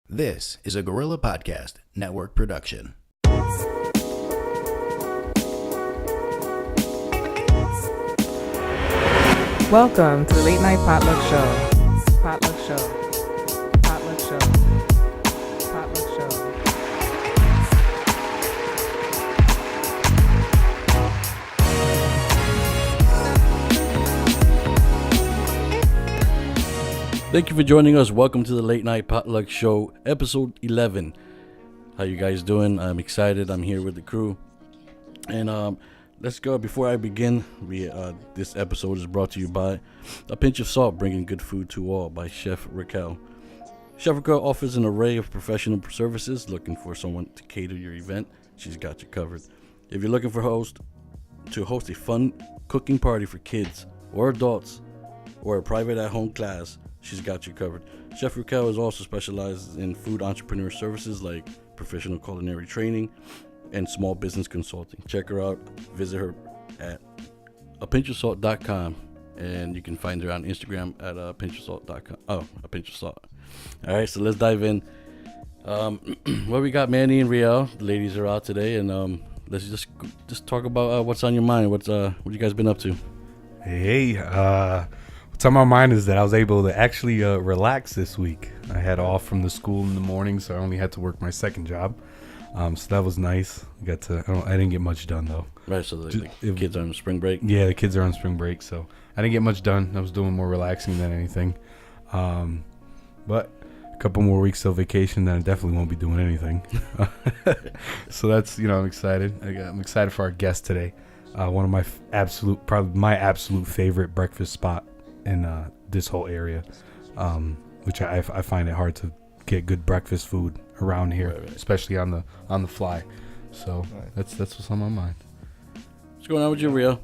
This is a Gorilla Podcast Network production. Welcome to the Late Night PotLuck Show. PotLuck Show. PotLuck Show. PotLuck Show. Thank you for joining us. Welcome to the Late Night PotLuck Show, episode 11. How you guys doing? I'm excited. I'm here with the crew. And let's go. Before I begin, this episode is brought to you by A Pinch of Salt, bringing good food to all, by Chef Riel. Chef Riel offers an array of professional services. Looking for someone to cater your event? She's got you covered. If you're looking for to host a fun cooking party for kids or adults, or a private at-home class, she's got you covered. Chef Riel is also specialized in food entrepreneur services like professional culinary training and small business consulting. Check her out. Visit her at apinchofsalt.com, and you can find her on Instagram at apinchofsalt.com. A Pinch of Salt. All right, so let's dive in. What we got, Manny and Riel. The ladies are out today, and let's just talk about what's on your mind. What you guys been up to? Hey, what's on my mind is that I was able to actually relax this week. I had off from the school in the morning, so I only had to work my second job. So that was nice. I didn't get much done though. Right, so the kids are on spring break. Yeah, the kids are on spring break, so I didn't get much done. I was doing more relaxing than anything. But a couple more weeks till vacation, then I definitely won't be doing anything. So that's, I'm excited. I'm excited for our guest today. One of my probably my absolute favorite breakfast spot in this whole area, which I find it hard to get good breakfast food around here, right. Especially on the fly. So that's what's on my mind. What's going on with you, Riel?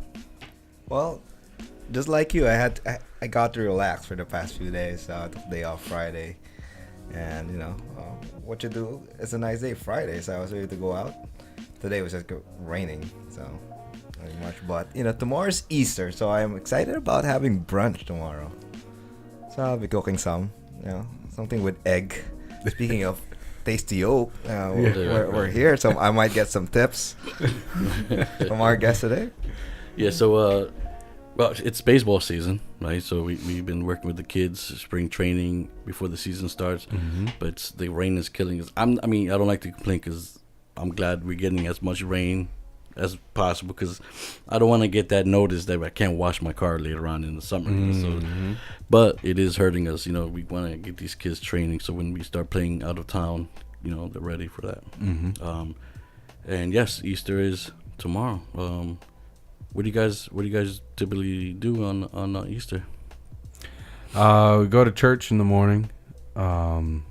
Well, just like you, I got to relax for the past few days. The day off Friday, and what you do. It's a nice day Friday, so I was ready to go out. Today was just raining, so. Much, but tomorrow's Easter, so I'm excited about having brunch tomorrow. So I'll be cooking something with egg. Speaking of Tasty Yolk, we're here, so I might get some tips from our guest today. Yeah, so well, it's baseball season, right? So we've been working with the kids, spring training before the season starts. Mm-hmm. But the rain is killing us. I don't like to complain because I'm glad we're getting as much rain as possible, because I don't want to get that notice that I can't wash my car later on in the summer. Mm-hmm. So, but it is hurting us. We want to get these kids training, so when we start playing out of town, they're ready for that. Mm-hmm. And yes, Easter is tomorrow. What do you guys typically do on Easter? We go to church in the morning. Go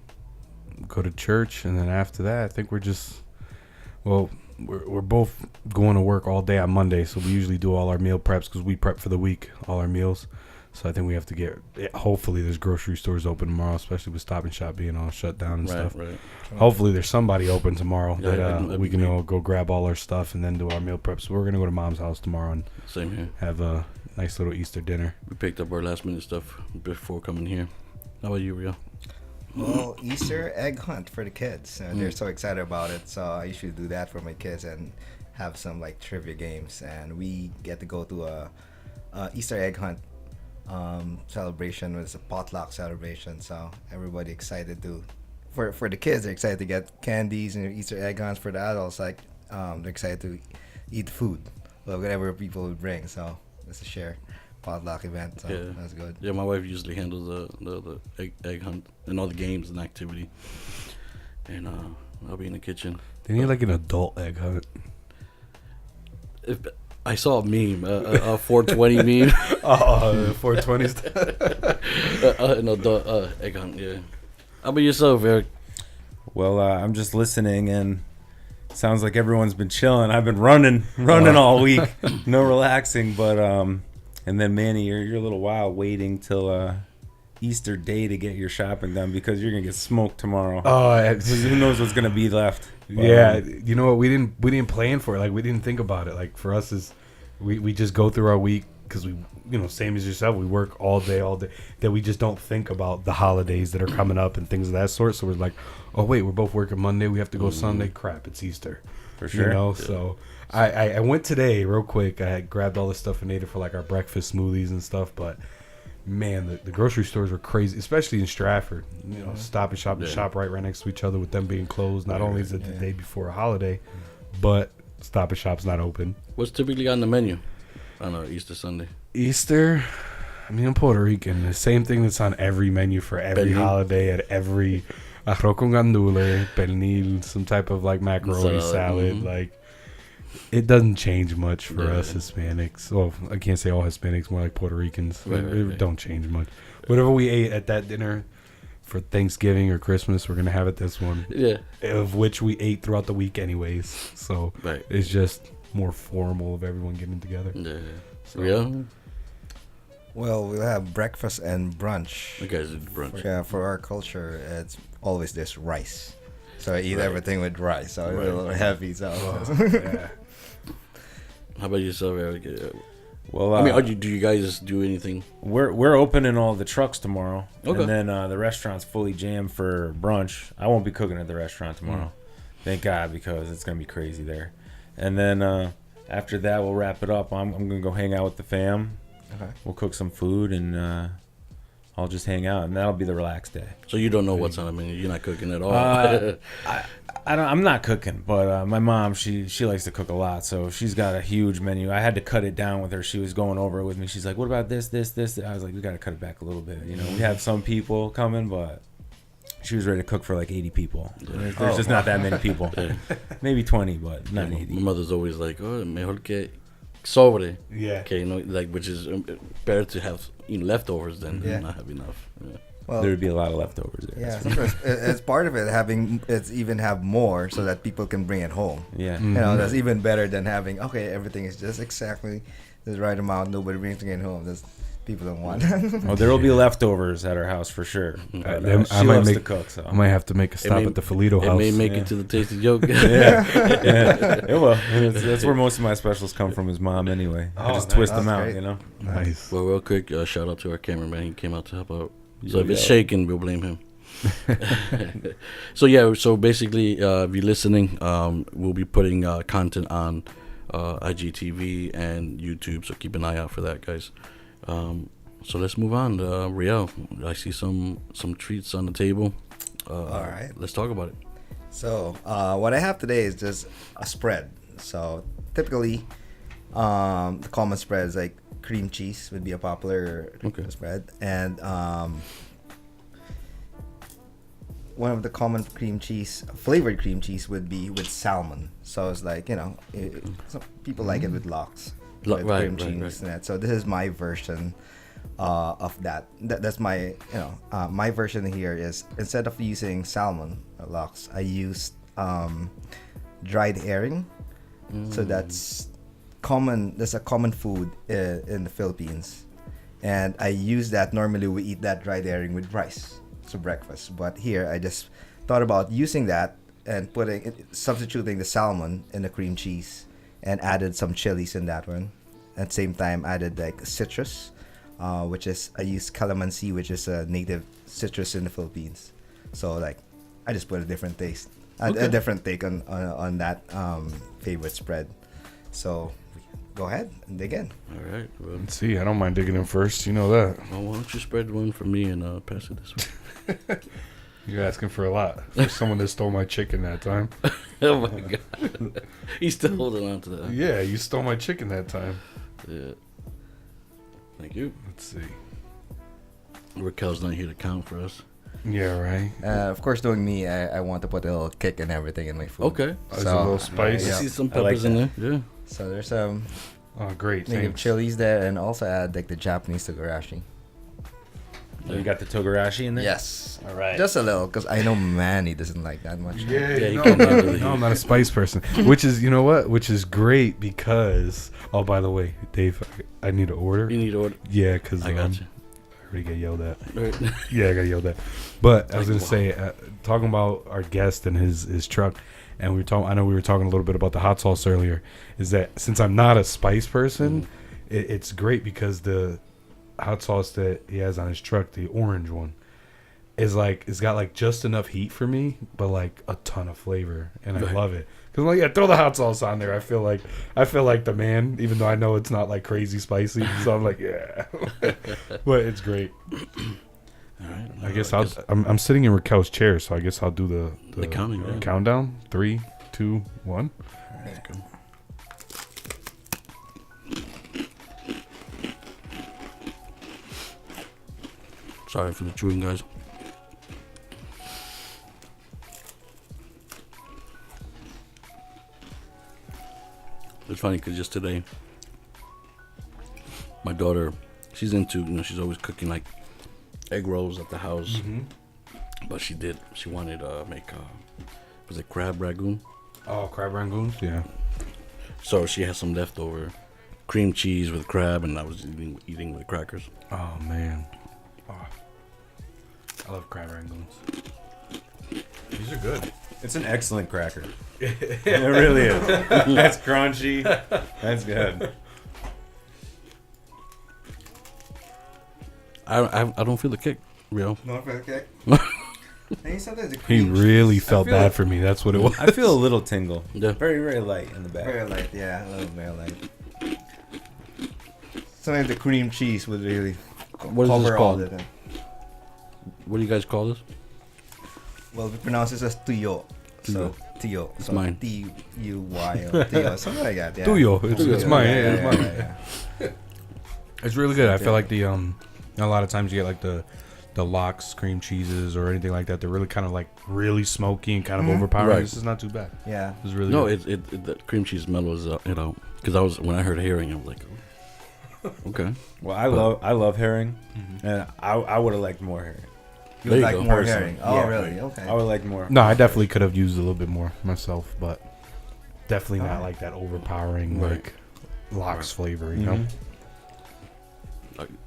to church, and then after that, I think we're both going to work all day on Monday, so we usually do all our meal preps because we prep for the week, all our meals. So I think we have to hopefully there's grocery stores open tomorrow, especially with Stop and Shop being all shut down and stuff. Right. Hopefully there's somebody open tomorrow that we can go grab all our stuff and then do our meal preps. So we're going to go to Mom's house tomorrow and Same here. Have a nice little Easter dinner. We picked up our last minute stuff before coming here. How about you, Riel? Well, Easter egg hunt for the kids. They're so excited about it, so I usually do that for my kids and have some trivia games. And we get to go to a Easter egg hunt celebration. It's a PotLuck celebration, so everybody excited for the kids. They're excited to get candies and Easter egg hunts. For the adults, they're excited to eat food, whatever people would bring. So it's a share PotLuck event, so that's good. Yeah, my wife usually handles the egg hunt and all the games and activity, and I'll be in the kitchen. They need an adult egg hunt. If I saw a meme, a 420 meme. 420s. An adult egg hunt. Yeah. How about yourself, Eric? Well, I'm just listening, and it sounds like everyone's been chilling. I've been running all week, no relaxing, but and then Manny, you're a little wild waiting till Easter Day to get your shopping done because you're gonna get smoked tomorrow. Who knows what's gonna be left? Yeah, what, we didn't plan for it. We didn't think about it. For us is we just go through our week, because we, same as yourself, we work all day, that we just don't think about the holidays that are coming up and things of that sort. So we're like, oh wait, we're both working Monday, we have to go Sunday. Crap, it's Easter. For sure. So I went today real quick. I had grabbed all this stuff and ate it for like our breakfast smoothies and stuff, but man, the grocery stores were crazy, especially in Stratford. Stop and Shop and Shop right next to each other with them being closed. Not only is it the day before a holiday, but Stop and Shop's not open. What's typically on the menu on Easter Sunday? Easter, I'm Puerto Rican. The same thing that's on every menu for every holiday at every arroz con gandules, pernil, some type of like macaroni salad. Like, it doesn't change much for us Hispanics. Well, I can't say all Hispanics, more like Puerto Ricans. It don't change much. Whatever we ate at that dinner for Thanksgiving or Christmas, we're going to have at this one. Yeah. Of which we ate throughout the week anyways. So it's just more formal of everyone getting together. Yeah. So, Riel? Well, we'll have breakfast and brunch. You guys eat brunch. Yeah, for our culture, it's always this rice. So I eat everything with rice. So it's a little heavy. So. How about yourself, Eric? Well, do you guys do anything? We're opening all the trucks tomorrow, okay. And then the restaurant's fully jammed for brunch. I won't be cooking at the restaurant tomorrow, thank God, because it's gonna be crazy there. And then after that, we'll wrap it up. I'm gonna go hang out with the fam. Okay. We'll cook some food and I'll just hang out, and that'll be the relaxed day. So you don't know what's on the menu. You're not cooking at all. I'm not cooking, but my mom, she likes to cook a lot, so she's got a huge menu. I had to cut it down with her. She was going over it with me. She's like, "What about this?" I was like, "We got to cut it back a little bit." We have some people coming, but she was ready to cook for like 80 people. There's just not that many people. Maybe 20, but not 80. My mother's always like, "Oh, mejor que sobre." Yeah. Okay, which is better to have leftovers than not have enough. Yeah. Well, there would be a lot of leftovers there. Yeah, sometimes it's part of it it's even have more so that people can bring it home. Yeah, that's even better than having everything is just exactly the right amount. Nobody brings it home. That's people don't want. There will be leftovers at our house for sure. But, she loves to cook, so I might have to make a stop at the Felitto house. It may make it to the Tasty Yolk. It will. That's where most of my specials come from. His mom, anyway. I just twist them out, great. Nice. Well, real quick, shout out to our cameraman. He came out to help out. So if it's shaking, we'll blame him. So basically, if you're listening, we'll be putting content on IGTV and YouTube. So keep an eye out for that, guys. So let's move on. Riel, I see some treats on the table. All right. Let's talk about it. So what I have today is just a spread. So typically, the common spread is like cream cheese would be a popular spread, and one of the common flavored cream cheese would be with salmon. So it's like some people like it with lox, with cream cheese. And that. So this is my version of that. That's my my version here is, instead of using salmon or lox, I used dried herring. So that's common. That's a common food in the Philippines, and I use that. Normally we eat that dried herring with rice for breakfast, but here I just thought about using that and substituting the salmon in the cream cheese, and added some chilies in that one. At the same time, added like citrus, which is, I use calamansi, which is a native citrus in the Philippines. So like I just put a different taste, a different take on that favorite spread. So go ahead and dig in. All right. Well, let's see. I don't mind digging in first. You know that. Well, why don't you spread one for me and pass it this way? You're asking for a lot. For someone that stole my chicken that time. Oh my God. He's still holding on to that. Yeah, you stole my chicken that time. Yeah. Thank you. Let's see. Raquel's not here to count for us. Yeah, right. Of course, knowing me, I want to put a little kick and everything in my food. Okay. So, a little spice. I see some peppers in there. Yeah. So there's some great native chilies there, and also add like the Japanese togarashi. So you got the togarashi in there? Yes. All right. Just a little, because I know Manny doesn't like that much. Yeah, no, I'm not a spice person. Which is, you know what? Which is great because, oh, by the way, Dave, I need to order. You need to order? Yeah, because I got you. I already get yelled at. Yeah, I got yelled at. But I was going to say, talking about our guest and his truck, and I know we were talking a little bit about the hot sauce earlier, is that since I'm not a spice person, it's great because the hot sauce that he has on his truck, the orange one, is like it's got like just enough heat for me, but like a ton of flavor, and I love it. Cause like, yeah, throw the hot sauce on there. I feel like the man, even though I know it's not like crazy spicy. So I'm like, yeah, but it's great. All right. I guess I'm sitting in Raquel's chair, so I guess I'll do the counting, yeah. countdown. 3, 2, 1. Let's go. Sorry for the chewing, guys. It's funny because just today, my daughter, she's into, she's always cooking like egg rolls at the house. Mm-hmm. But she wanted to make, was it crab ragoon? Oh, crab rangoons? Yeah. So she has some leftover cream cheese with crab, and I was eating with crackers. Oh, man. Oh. I love crab rangoons. These are good. It's an excellent cracker. It really is. That's crunchy. That's good. I don't feel the kick, Riel. No, okay. He really felt bad for me. That's what it was. I feel a little tingle. Yeah. Very, very light in the back. Very light, yeah, a little very light. Sometimes the cream cheese would really What is this cover all called? of it. What do you guys call this? Well, we pronounce this as tuyo. So, tuyo. It's so mine. T-U-Y or tuyo, something like that. Yeah. Tuyo. It's mine. Yeah, it's mine. Yeah. It's really good. I feel like a lot of times you get like the lox cream cheeses or anything like that. They're really kind of like really smoky and kind of overpowering. Right. This is not too bad. Yeah. It's really No, good. the cream cheese mellows out, because when I heard herring, I was like, oh, okay. Well, I love herring, and I would have liked more herring. You There would you like go. more Personally. herring. Oh, Yeah. really? Okay. I would like more. No, I definitely could have used a little bit more myself, but definitely not like that overpowering Right. like lox flavor. You know,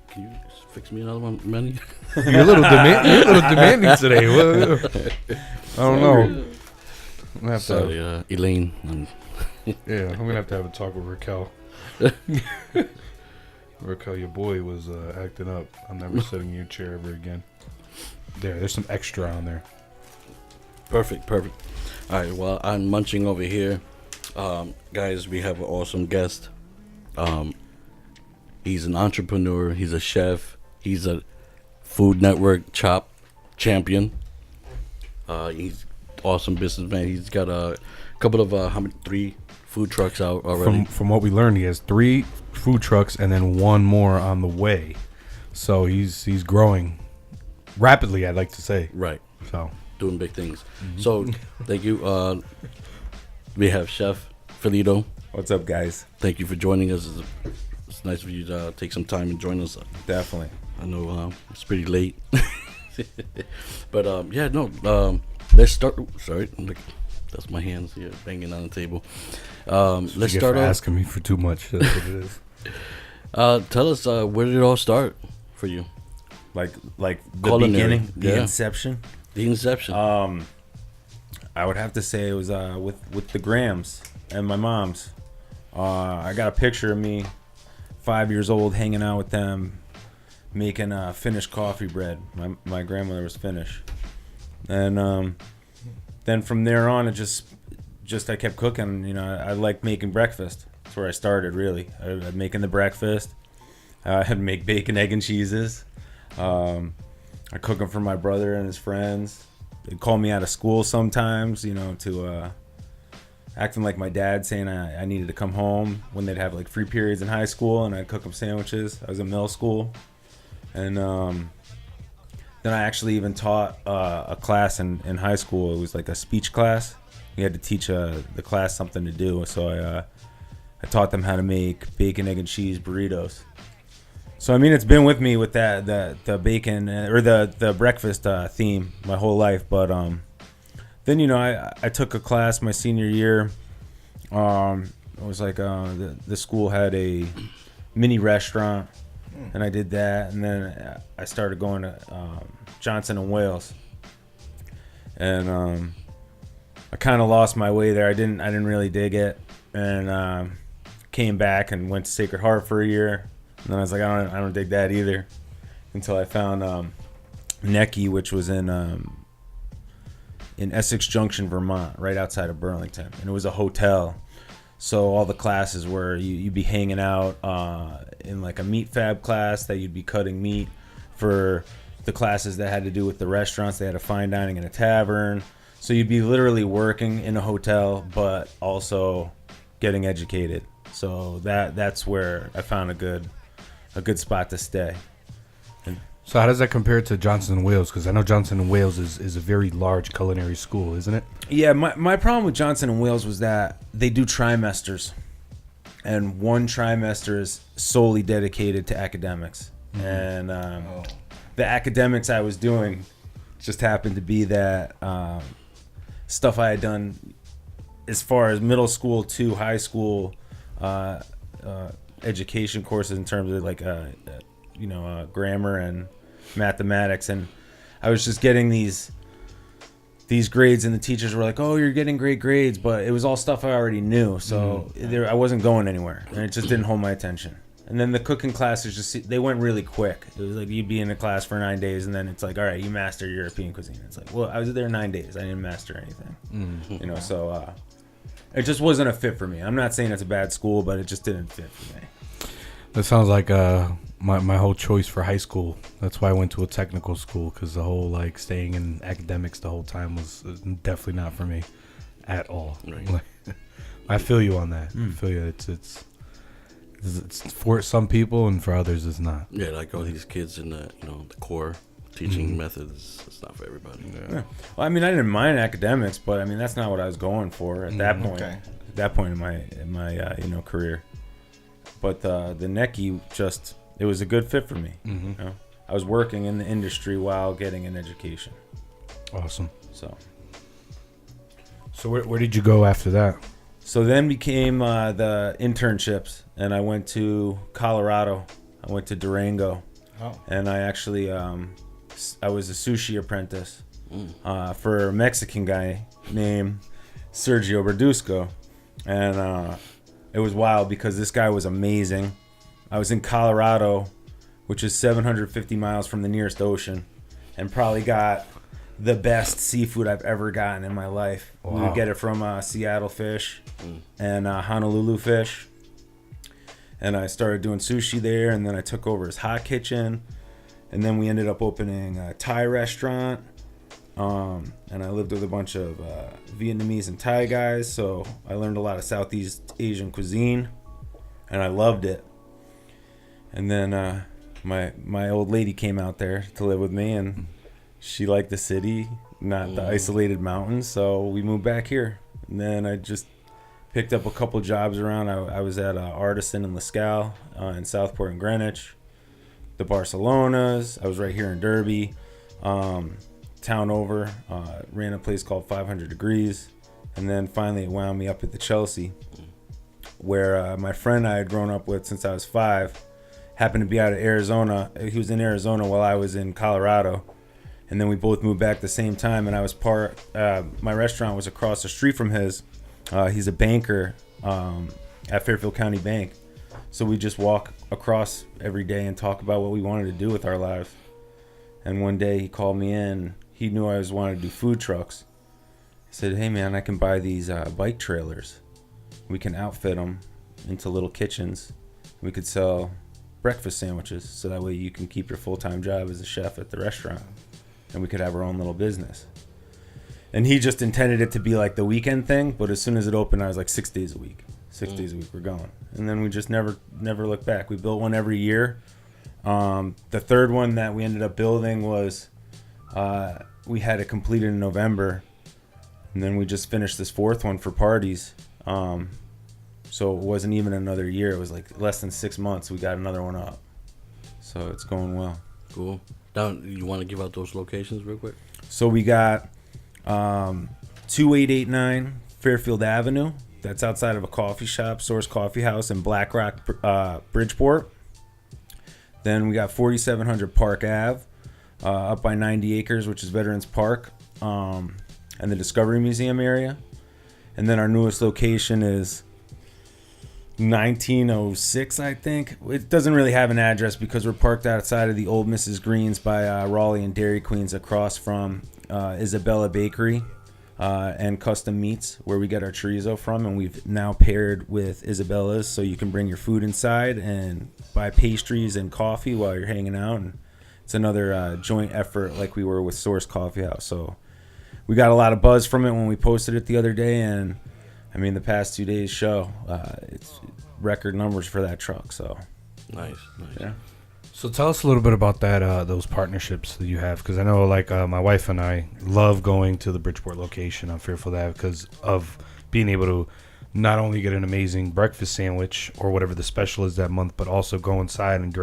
Can you just fix me another one, Manny? you're a little demanding today. I don't know. I'm gonna have to, Sorry, Elaine. yeah, I'm gonna have to have a talk with Raquel. Raquel, your boy was acting up. I'm never sitting in your chair ever again. There's some extra on there. Perfect. All right, well, I'm munching over here. Guys, we have an awesome guest. He's an entrepreneur. He's a chef. He's a Food Network Chop champion. He's awesome businessman. He's got a couple of 3 food trucks out already. From what we learned, he has 3 food trucks and then 1 more on the way. So he's growing rapidly, I'd like to say. Right. So Doing big things. So thank you. We have Chef Felitto. What's up, guys? Thank you for joining us. It's nice for you to take some time and join us. Definitely. I know it's pretty late. But let's start. Sorry, look, that's my hands here banging on the table. Let's start off. asking me for too much. That's what it is. Tell us where did it all start for you? Like the Culinary, beginning, the yeah. inception. The inception. I would have to say it was with the Grahams and my mom's. I got a picture of me, 5 years old, hanging out with them, making Finnish coffee bread. My grandmother was Finnish, and then from there on, it just I kept cooking. I liked making breakfast. That's where I started, really. I'd making the breakfast. I'd make bacon, egg, and cheeses. I cook them for my brother and his friends. They'd call me out of school sometimes, to acting like my dad, saying I needed to come home when they'd have like free periods in high school, and I'd cook them sandwiches. I was in middle school, and then I actually even taught a class in high school. It was like a speech class. We had to teach the class something to do, so I taught them how to make bacon, egg, and cheese burritos. So I mean, it's been with me with the bacon or the breakfast theme my whole life. But then I took a class my senior year. It was like the school had a mini restaurant, and I did that. And then I started going to Johnson and Wales, and I kind of lost my way there. I didn't really dig it, and came back and went to Sacred Heart for a year. And then I was like, I don't dig that either. Until I found Necky, which was in Essex Junction, Vermont, right outside of Burlington. And it was a hotel. So all the classes were, you'd be hanging out in like a meat fab class that you'd be cutting meat. For the classes that had to do with the restaurants, they had a fine dining and a tavern. So you'd be literally working in a hotel, but also getting educated. So that's where I found a good spot to stay. So how does that compare to Johnson & Wales? Because I know Johnson & Wales is a very large culinary school, isn't it? Yeah, my problem with Johnson & Wales was that they do trimesters. And one trimester is solely dedicated to academics. Mm-hmm. And the academics I was doing just happened to be that stuff I had done as far as middle school to high school education courses in terms of like grammar and mathematics, and I was just getting these grades, and the teachers were like, "Oh, you're getting great grades," but it was all stuff I already knew, so I wasn't going anywhere, and it just didn't hold my attention. And then the cooking classes they went really quick. It was like you'd be in a class for 9 days, and then it's like, all right, you master European cuisine. It's like, well, I was there 9 days, I didn't master anything, So it just wasn't a fit for me. I'm not saying it's a bad school, but it just didn't fit for me. That sounds like my whole choice for high school. That's why I went to a technical school, because the whole like staying in academics the whole time was definitely not for me at all. Right. Like, I feel you on that. I feel you. It's for some people, and for others it's not. Yeah, like all these kids in the core teaching methods, it's not for everybody. Yeah. Well, I mean, I didn't mind academics, but I mean that's not what I was going for at that point. Okay. At that point in my career. But the Necky it was a good fit for me. Mm-hmm. I was working in the industry while getting an education. Awesome. So where did you go after that? So then became the internships, and I went to Colorado. I went to Durango, and I actually I was a sushi apprentice for a Mexican guy named Sergio Verduzco, and it was wild because this guy was amazing. I was in Colorado, which is 750 miles from the nearest ocean, and probably got the best seafood I've ever gotten in my life. Wow. We would get it from Seattle Fish and Honolulu Fish. And I started doing sushi there, and then I took over his hot kitchen. And then we ended up opening a Thai restaurant. And I lived with a bunch of Vietnamese and Thai guys, so I learned a lot of Southeast Asian cuisine, and I loved it. And then my old lady came out there to live with me, and she liked the city, not the isolated mountains, so we moved back here. And then I just picked up a couple jobs around. I was at Artisan in Lascaux, in Southport and Greenwich, the Barcelonas. I was right here in Derby. Town over, ran a place called 500 Degrees, and then finally it wound me up at the Chelsea, where my friend I had grown up with since I was 5 happened to be out of Arizona. He was in Arizona while I was in Colorado, and then we both moved back at the same time, and I was my restaurant was across the street from his. He's a banker at Fairfield County Bank, so we just walk across every day and talk about what we wanted to do with our lives. And one day he called me in. He knew I wanted to do food trucks. He said, "Hey man, I can buy these bike trailers. We can outfit them into little kitchens. We could sell breakfast sandwiches, so that way you can keep your full-time job as a chef at the restaurant, and we could have our own little business." And he just intended it to be like the weekend thing, but as soon as it opened, I was like 6 days a week. 6 days a week we're going. And then we just never looked back. We built one every year. The third one that we ended up building was we had it completed in November, and then we just finished this fourth one for parties. So it wasn't even another year. It was like less than 6 months. We got another one up. So it's going well. Cool. Now, you want to give out those locations real quick? So we got 2889 Fairfield Avenue. That's outside of a coffee shop, Source Coffee House in Black Rock, Bridgeport. Then we got 4700 Park Ave, up by 90 Acres, which is Veterans Park, and the Discovery Museum area. And then our newest location is 1906, I think. It doesn't really have an address because we're parked outside of the old Mrs. Green's by Raleigh and Dairy Queens, across from Isabella Bakery and Custom Meats, where we get our chorizo from. And we've now paired with Isabella's, so you can bring your food inside and buy pastries and coffee while you're hanging out. And it's another joint effort like we were with Source Coffee House. So we got a lot of buzz from it when we posted it the other day, and I mean, the past 2 days show it's record numbers for that truck. So Nice. yeah. So tell us a little bit about that, those partnerships that you have, because I know, like, my wife and I love going to the Bridgeport location on Fairfield Ave because of being able to not only get an amazing breakfast sandwich or whatever the special is that month, but also go inside and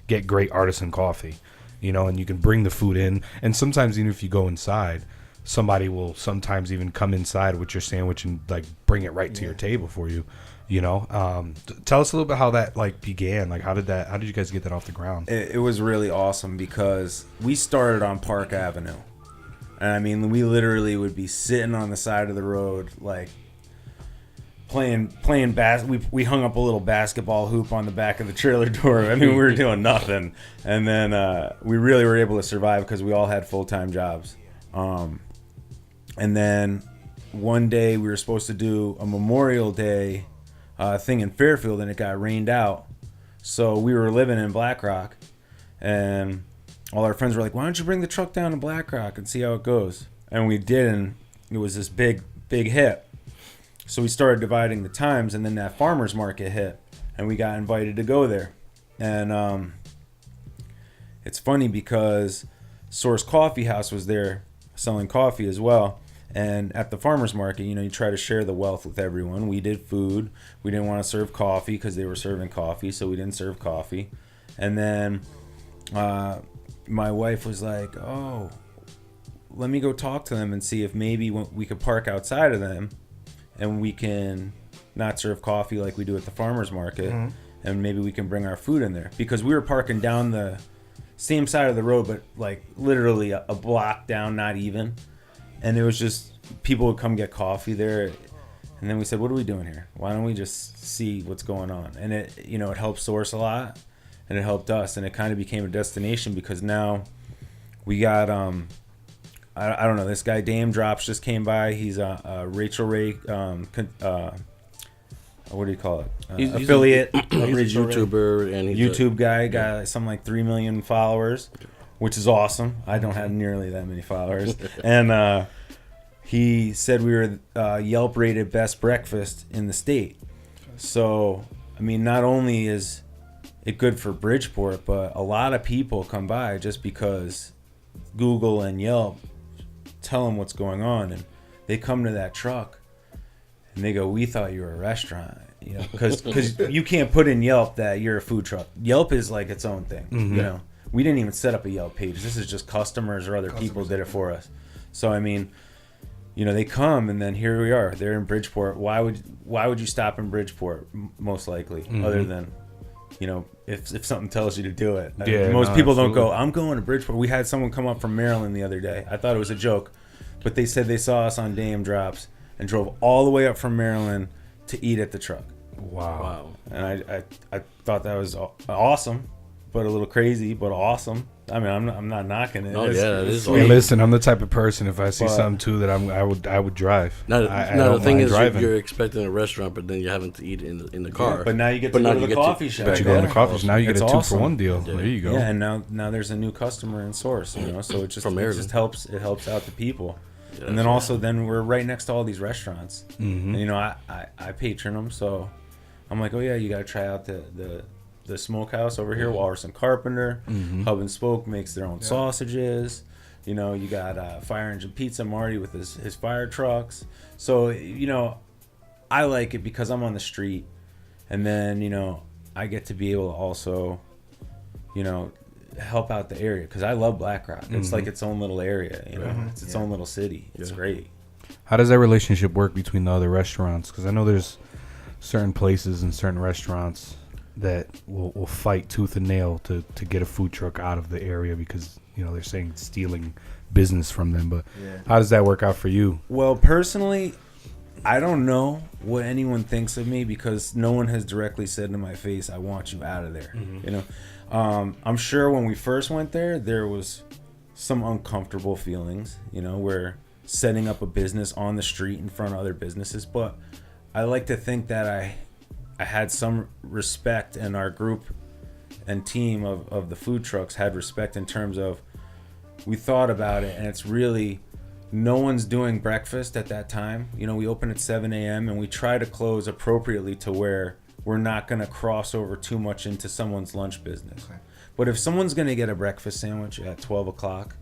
get great artisan coffee, and you can bring the food in. And sometimes even if you go inside, somebody will sometimes even come inside with your sandwich and like bring it right to your table for you. Tell us a little bit how that like began. Like, how did you guys get that off the ground? It was really awesome because we started on Park Avenue, and I mean, we literally would be sitting on the side of the road, like playing we hung up a little basketball hoop on the back of the trailer door. I mean, we were doing nothing, and then we really were able to survive because we all had full-time jobs. And then one day we were supposed to do a Memorial Day thing in Fairfield, and it got rained out. So we were living in Black Rock, and all our friends were like, why don't you bring the truck down to Black Rock and see how it goes? And we did, and it was this big hit. So we started dividing the times, and then that farmer's market hit, and we got invited to go there. And it's funny because Source Coffee House was there selling coffee as well. And at the farmer's market, you try to share the wealth with everyone. We did food. We didn't want to serve coffee because they were serving coffee, so we didn't serve coffee. And then my wife was like, oh, let me go talk to them and see if maybe we could park outside of them and we can not serve coffee like we do at the farmer's market, and maybe we can bring our food in there. Because we were parking down the same side of the road, but like literally a block down, not even. And it was just, people would come get coffee there. And then we said, what are we doing here? Why don't we just see what's going on? And it, it helped Source a lot, and it helped us. And it kind of became a destination because now we got, I don't know, this guy Dame Drops just came by. He's a Rachel Ray, what do you call it? He's affiliate. He's a YouTuber, and he's YouTube guy, got something like 3 million followers, which is awesome. I don't have nearly that many followers. And he said we were Yelp rated best breakfast in the state. So, I mean, not only is it good for Bridgeport, but a lot of people come by just because Google and Yelp tell them what's going on. And they come to that truck and they go, we thought you were a restaurant. Because you can't put in Yelp that you're a food truck. Yelp is like its own thing, We didn't even set up a Yelp page. This is just customers or other people did it for us. So, I mean, they come, and then here we are. They're in Bridgeport. Why would you stop in Bridgeport, most likely, other than, if something tells you to do it. Most people don't go, I'm going to Bridgeport. We had someone come up from Maryland the other day. I thought it was a joke, but they said they saw us on Dame Drops and drove all the way up from Maryland to eat at the truck. Wow. And I thought that was awesome, but a little crazy, but awesome. I mean, I'm not knocking it. That is. Hey, listen, I'm the type of person, if I see something too that I would drive. Now the thing is, you're expecting a restaurant, but then you're having to eat in the car. Yeah, but now you get to go to the coffee shop. But you go to the coffee shop. Now you get a 2-for-1 deal. Yeah. There you go. Yeah, and now there's a new customer in Source, so it just helps. It helps out the people. Yeah, and then also, then we're right next to all these restaurants. And, I patron them, so I'm like, oh yeah, you got to try out the smokehouse over here, Walrus and Carpenter. Hub and Spoke makes their own sausages. You got Fire Engine Pizza, Marty with his fire trucks. So, I like it because I'm on the street, and then, I get to be able to also, help out the area because I love Black Rock. It's like its own little area, it's its own little city. It's great. How does that relationship work between the other restaurants? Because I know there's certain places and certain restaurants that will fight tooth and nail to get a food truck out of the area because they're saying it's stealing business from them. But how does that work out for you? Well, personally, I don't know what anyone thinks of me because no one has directly said to my face, "I want you out of there." You know, I'm sure when we first went there was some uncomfortable feelings. You know, where setting up a business on the street in front of other businesses, but I like to think that I had some respect, and our group and team of the food trucks had respect in terms of we thought about it, and it's really no one's doing breakfast at that time. You know, we open at 7 a.m. and we try to close appropriately to where we're not going to cross over too much into someone's lunch business. Okay. But if someone's going to get a breakfast sandwich at 12 o'clock,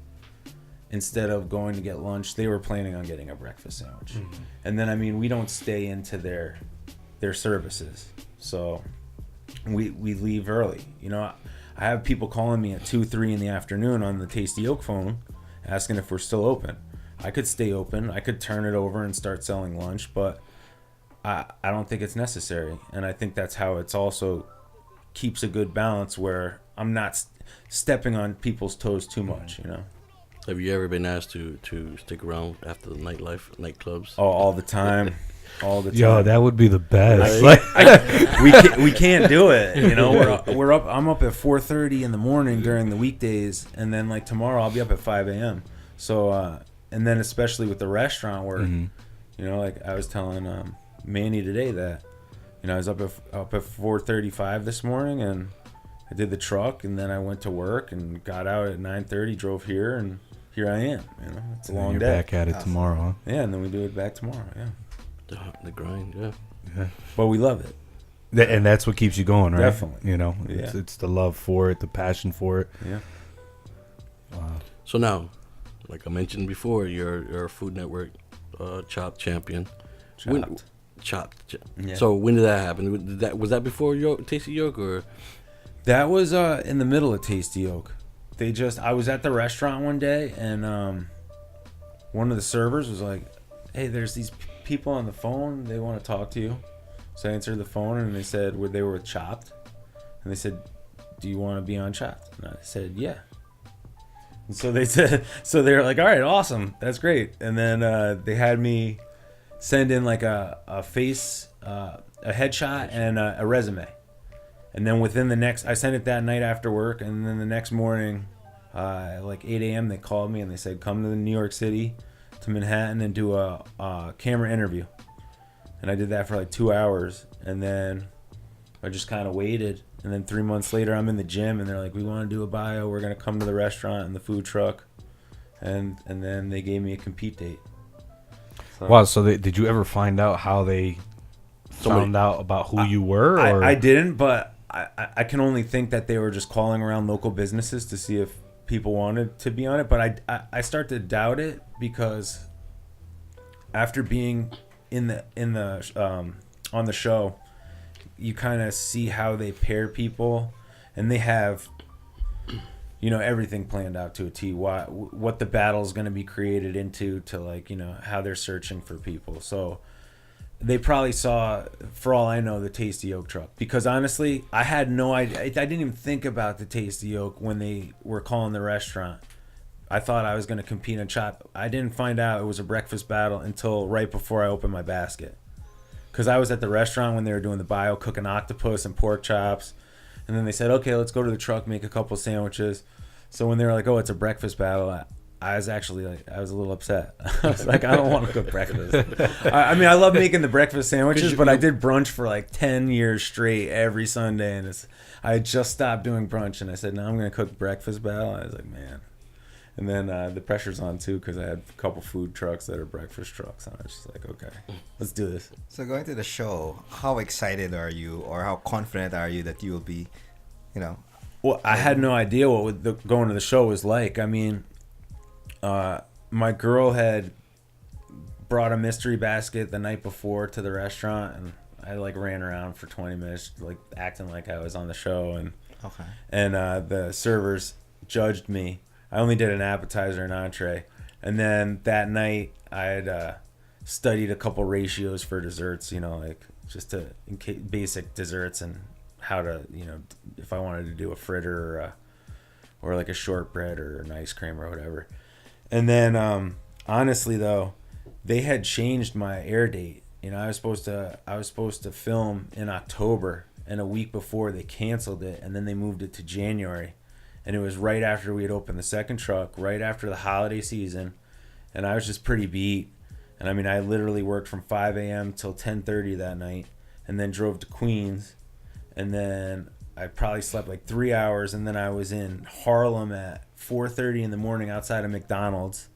instead of going to get lunch, they were planning on getting a breakfast sandwich. And then, I mean, we don't stay into their services. So we leave early. You know, I have people calling me at 2, 3 in the afternoon on the Tasty Yolk phone asking if we're still open. I could stay open. I could turn it over and start selling lunch, but I don't think it's necessary. And I think that's how it's also keeps a good balance where I'm not stepping on people's toes too much, you know? Have you ever been asked to stick around after the nightclubs? Oh, all the time. All the time. Yo, that would be the best. We can't do it. You know, we're up. I'm up at 4:30 in the morning during the weekdays, and then like tomorrow I'll be up at 5 a.m. So, and then especially with the restaurant where, you know, like I was telling Manny today that, you know, I was up at 4:35 this morning, and I did the truck, and then I went to work and got out at 9:30, drove here, and here I am. You know, it's a long you're day. Back at it tomorrow, huh? Yeah, and then we do it back tomorrow. Yeah. The grind, yeah. But we love it. And that's what keeps you going, right? Definitely. You know, Yeah. it's the love for it, the passion for it. Yeah. Wow. So now, like I mentioned before, you're a Food Network Chopped champion. Chopped. Yeah. So when did that happen? Was that before Tasty Yolk or? That was in the middle of Tasty Yolk. I was at the restaurant one day, and one of the servers was like, "Hey, there's these people on the phone. They want to talk to you." So I answered the phone, and they said they were with Chopped, and they said, "Do you want to be on Chopped?" And I said, "Yeah." And so they were like, "All right, awesome, that's great." And then they had me send in like a face, a headshot, and a resume. And then I sent it that night after work, and then the next morning, like 8 a.m., they called me and they said, "Come to New York City, to Manhattan, and do a camera interview." And I did that for like 2 hours, and then I just kind of waited. And then 3 months later, I'm in the gym, and they're like, "We want to do a bio. We're gonna come to the restaurant and the food truck," and then they gave me a compete date. So, Wow. So did you ever find out how they found out about who you were? Or? I didn't, but I can only think that they were just calling around local businesses to see if people wanted to be on it. But I start to doubt it because after being in the on the show, you kind of see how they pair people, and they have, you know, everything planned out to a T. What the battle is going to be created into, to like, you know, how they're searching for people. So they probably saw, for all I know, the Tasty Yolk truck. Because honestly, I had no idea. I didn't even think about the Tasty Yolk when they were calling the restaurant. I thought I was going to compete in Chop. I didn't find out it was a breakfast battle until right before I opened my basket. Because I was at the restaurant when they were doing the bio, cooking octopus and pork chops. And then they said, "Okay, let's go to the truck, make a couple sandwiches." So when they were like, "Oh, it's a breakfast battle," I was actually like, I was a little upset. I was like, I don't want to cook breakfast. I mean, I love making the breakfast sandwiches, but I did brunch for like 10 years straight every Sunday. And I had just stopped doing brunch, and I said, "No, I'm going to cook breakfast battle." I was like, man. And then the pressure's on too, because I had a couple food trucks that are breakfast trucks. And I was just like, okay, let's do this. So going to the show, how excited are you, or how confident are you that you will be, you know? Well, I had no idea what going to the show was like. I mean, my girl had brought a mystery basket the night before to the restaurant, and I like ran around for 20 minutes, like acting like I was on the show, and the servers judged me. I only did an appetizer and entree, and then that night I had studied a couple ratios for desserts, you know, like just basic desserts and how to, you know, if I wanted to do a fritter or like a shortbread or an ice cream or whatever. And then honestly though, they had changed my air date you know, I was supposed to film in October, and a week before they canceled it, and then they moved it to January, and it was right after we had opened the second truck, right after the holiday season, and I was just pretty beat. And I mean, I literally worked from 5 a.m. till 10:30 that night, and then drove to Queens, and then I probably slept like 3 hours, and then I was in Harlem at 4:30 in the morning outside of McDonald's.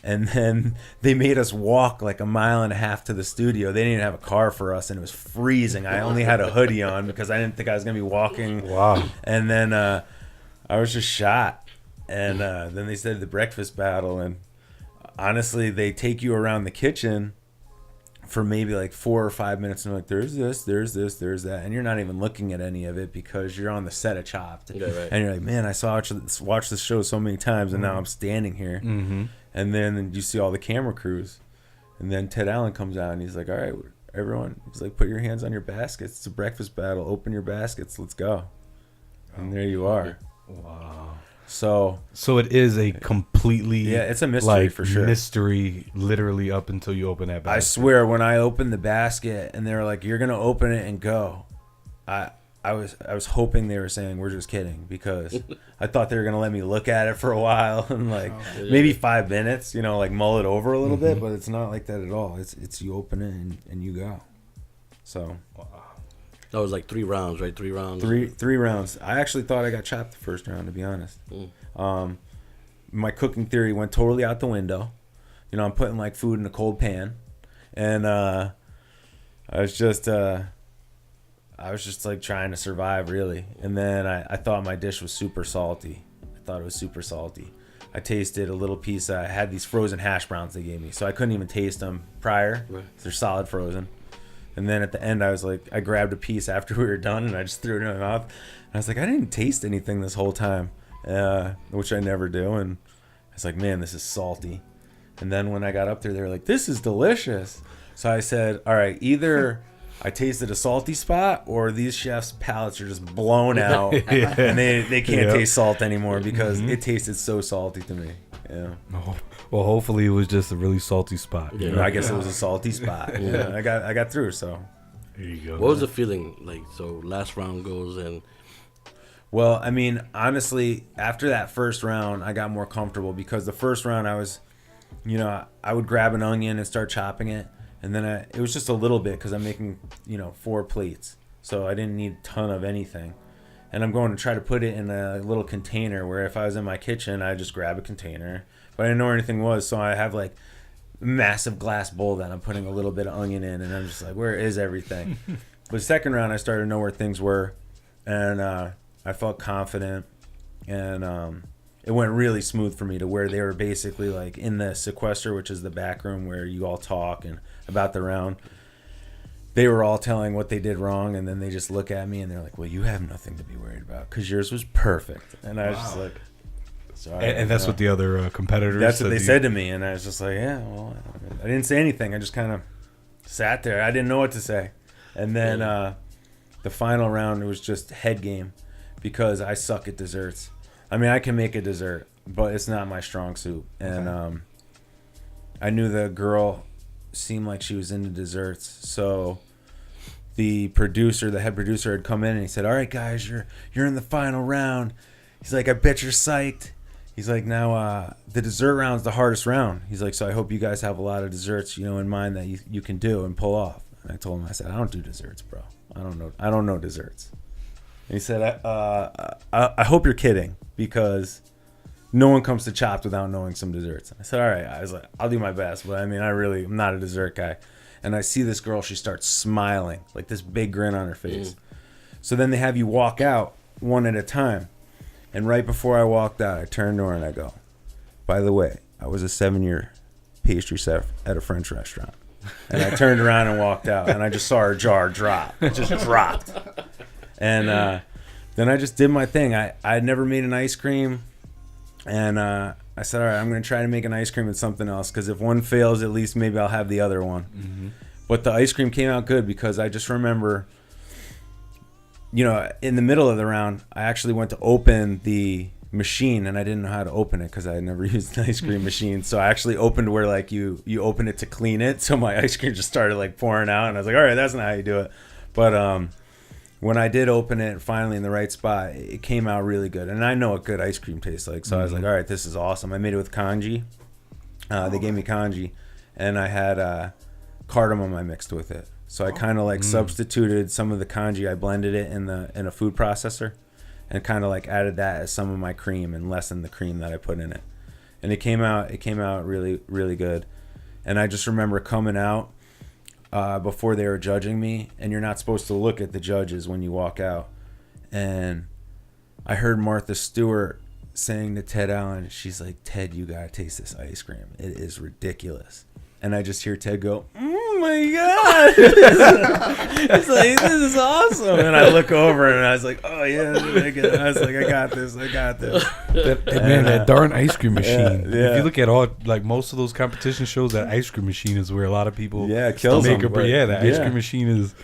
And then they made us walk like 1.5 miles to the studio. They didn't even have a car for us, and it was freezing. I only had a hoodie on because I didn't think I was going to be walking. Wow. And then I was just shot. And then they said the breakfast battle. And honestly, they take you around the kitchen for maybe like 4 or 5 minutes. And they're like, there's this, there's that. And you're not even looking at any of it because you're on the set of Chopped. Yeah, right. And you're like, man, I watched this show so many times, and now I'm standing here. Mm-hmm. And then you see all the camera crews. And then Ted Allen comes out, and he's like, all right, everyone. He's like, put your hands on your baskets. It's a breakfast battle. Open your baskets. Let's go. And there you are. Wow. So it is a completely it's a mystery for sure. Mystery, literally up until you open that basket. I swear, when I opened the basket and they were like, "You're gonna open it and go," I was hoping they were saying we're just kidding, because I thought they were gonna let me look at it for a while and like maybe 5 minutes, you know, like mull it over a little bit. But it's not like that at all. It's you open it and you go. So. That was like 3 rounds, right? 3 rounds. Three rounds. I actually thought I got chopped the first round, to be honest. My cooking theory went totally out the window. You know, I'm putting like food in a cold pan, and I was just like trying to survive, really. And then I thought my dish was super salty. I tasted a little piece. I had these frozen hash browns they gave me, so I couldn't even taste them prior. Right. They're solid frozen. And then at the end, I grabbed a piece after we were done, and I just threw it in my mouth. And I was like, I didn't taste anything this whole time, which I never do. And I was like, man, this is salty. And then when I got up there, they were like, this is delicious. So I said, all right, either I tasted a salty spot, or these chefs' palates are just blown out, and they can't taste salt anymore, because it tasted so salty to me. Yeah. Oh, well, hopefully it was just a really salty spot. Yeah, I guess it was a salty spot. Yeah, I got through. So there you go. What was the feeling like? So last round goes, and well, I mean, honestly, after that first round, I got more comfortable, because the first round I was, you know, I would grab an onion and start chopping it, and then it was just a little bit, because I'm making, you know, 4 plates, so I didn't need a ton of anything. And I'm going to try to put it in a little container, where if I was in my kitchen, I'd just grab a container. But I didn't know where anything was, so I have like a massive glass bowl that I'm putting a little bit of onion in, and I'm just like, where is everything? But the second round, I started to know where things were, and I felt confident, and it went really smooth for me, to where they were basically like in the sequester, which is the back room where you all talk and about the round. They were all telling what they did wrong, and then they just look at me and they're like, well, you have nothing to be worried about, because yours was perfect. And I was just like, sorry. And that's what the other competitors That's what they said to me, and I was just like, yeah, well, I didn't say anything. I just kind of sat there. I didn't know what to say. And then the final round, it was just head game, because I suck at desserts. I mean, I can make a dessert, but it's not my strong suit. And I knew the girl seemed like she was into desserts, so the head producer had come in, and he said, all right, guys, you're in the final round. He's like, I bet you're psyched. He's like, now the dessert round's the hardest round. He's like, so I hope you guys have a lot of desserts, you know, in mind that you can do and pull off. And I told him, I said, I don't do desserts, bro. I don't know desserts. And he said, I hope you're kidding, because no one comes to Chopped without knowing some desserts. I said, all right. I was like, I'll do my best, but I mean, I'm not a dessert guy. And I see this girl, she starts smiling, like this big grin on her face. So then they have you walk out one at a time. And right before I walked out, I turned to her and I go, by the way, I was a 7-year pastry chef at a French restaurant. And I turned around and walked out, and I just saw her jar drop. It just dropped. And then I just did my thing. I had never made an ice cream. And I said, all right, I'm going to try to make an ice cream with something else, because if one fails, at least maybe I'll have the other one. Mm-hmm. But the ice cream came out good, because I just remember, you know, in the middle of the round, I actually went to open the machine, and I didn't know how to open it because I had never used an ice cream machine. So I actually opened where like you open it to clean it. So my ice cream just started like pouring out, and I was like, all right, that's not how you do it. But when I did open it finally in the right spot, it came out really good. And I know what good ice cream tastes like. So I was like, all right, this is awesome. I made it with kanji. They gave me kanji, and I had cardamom I mixed with it. So I kind of like substituted some of the kanji. I blended it in a food processor, and kind of like added that as some of my cream and lessened the cream that I put in it. And it came out really, really good. And I just remember coming out before they were judging me, and you're not supposed to look at the judges when you walk out. And I heard Martha Stewart saying to Ted Allen, she's like, Ted, you gotta taste this ice cream. It is ridiculous. And I just hear Ted go, oh my God. It's like, this is awesome. And I look over and I was like, oh yeah. I was like, I got this. That darn ice cream machine. Yeah. If you look at all, like most of those competition shows, that ice cream machine is where a lot of people kills make them, it. But yeah, the ice yeah. cream machine is.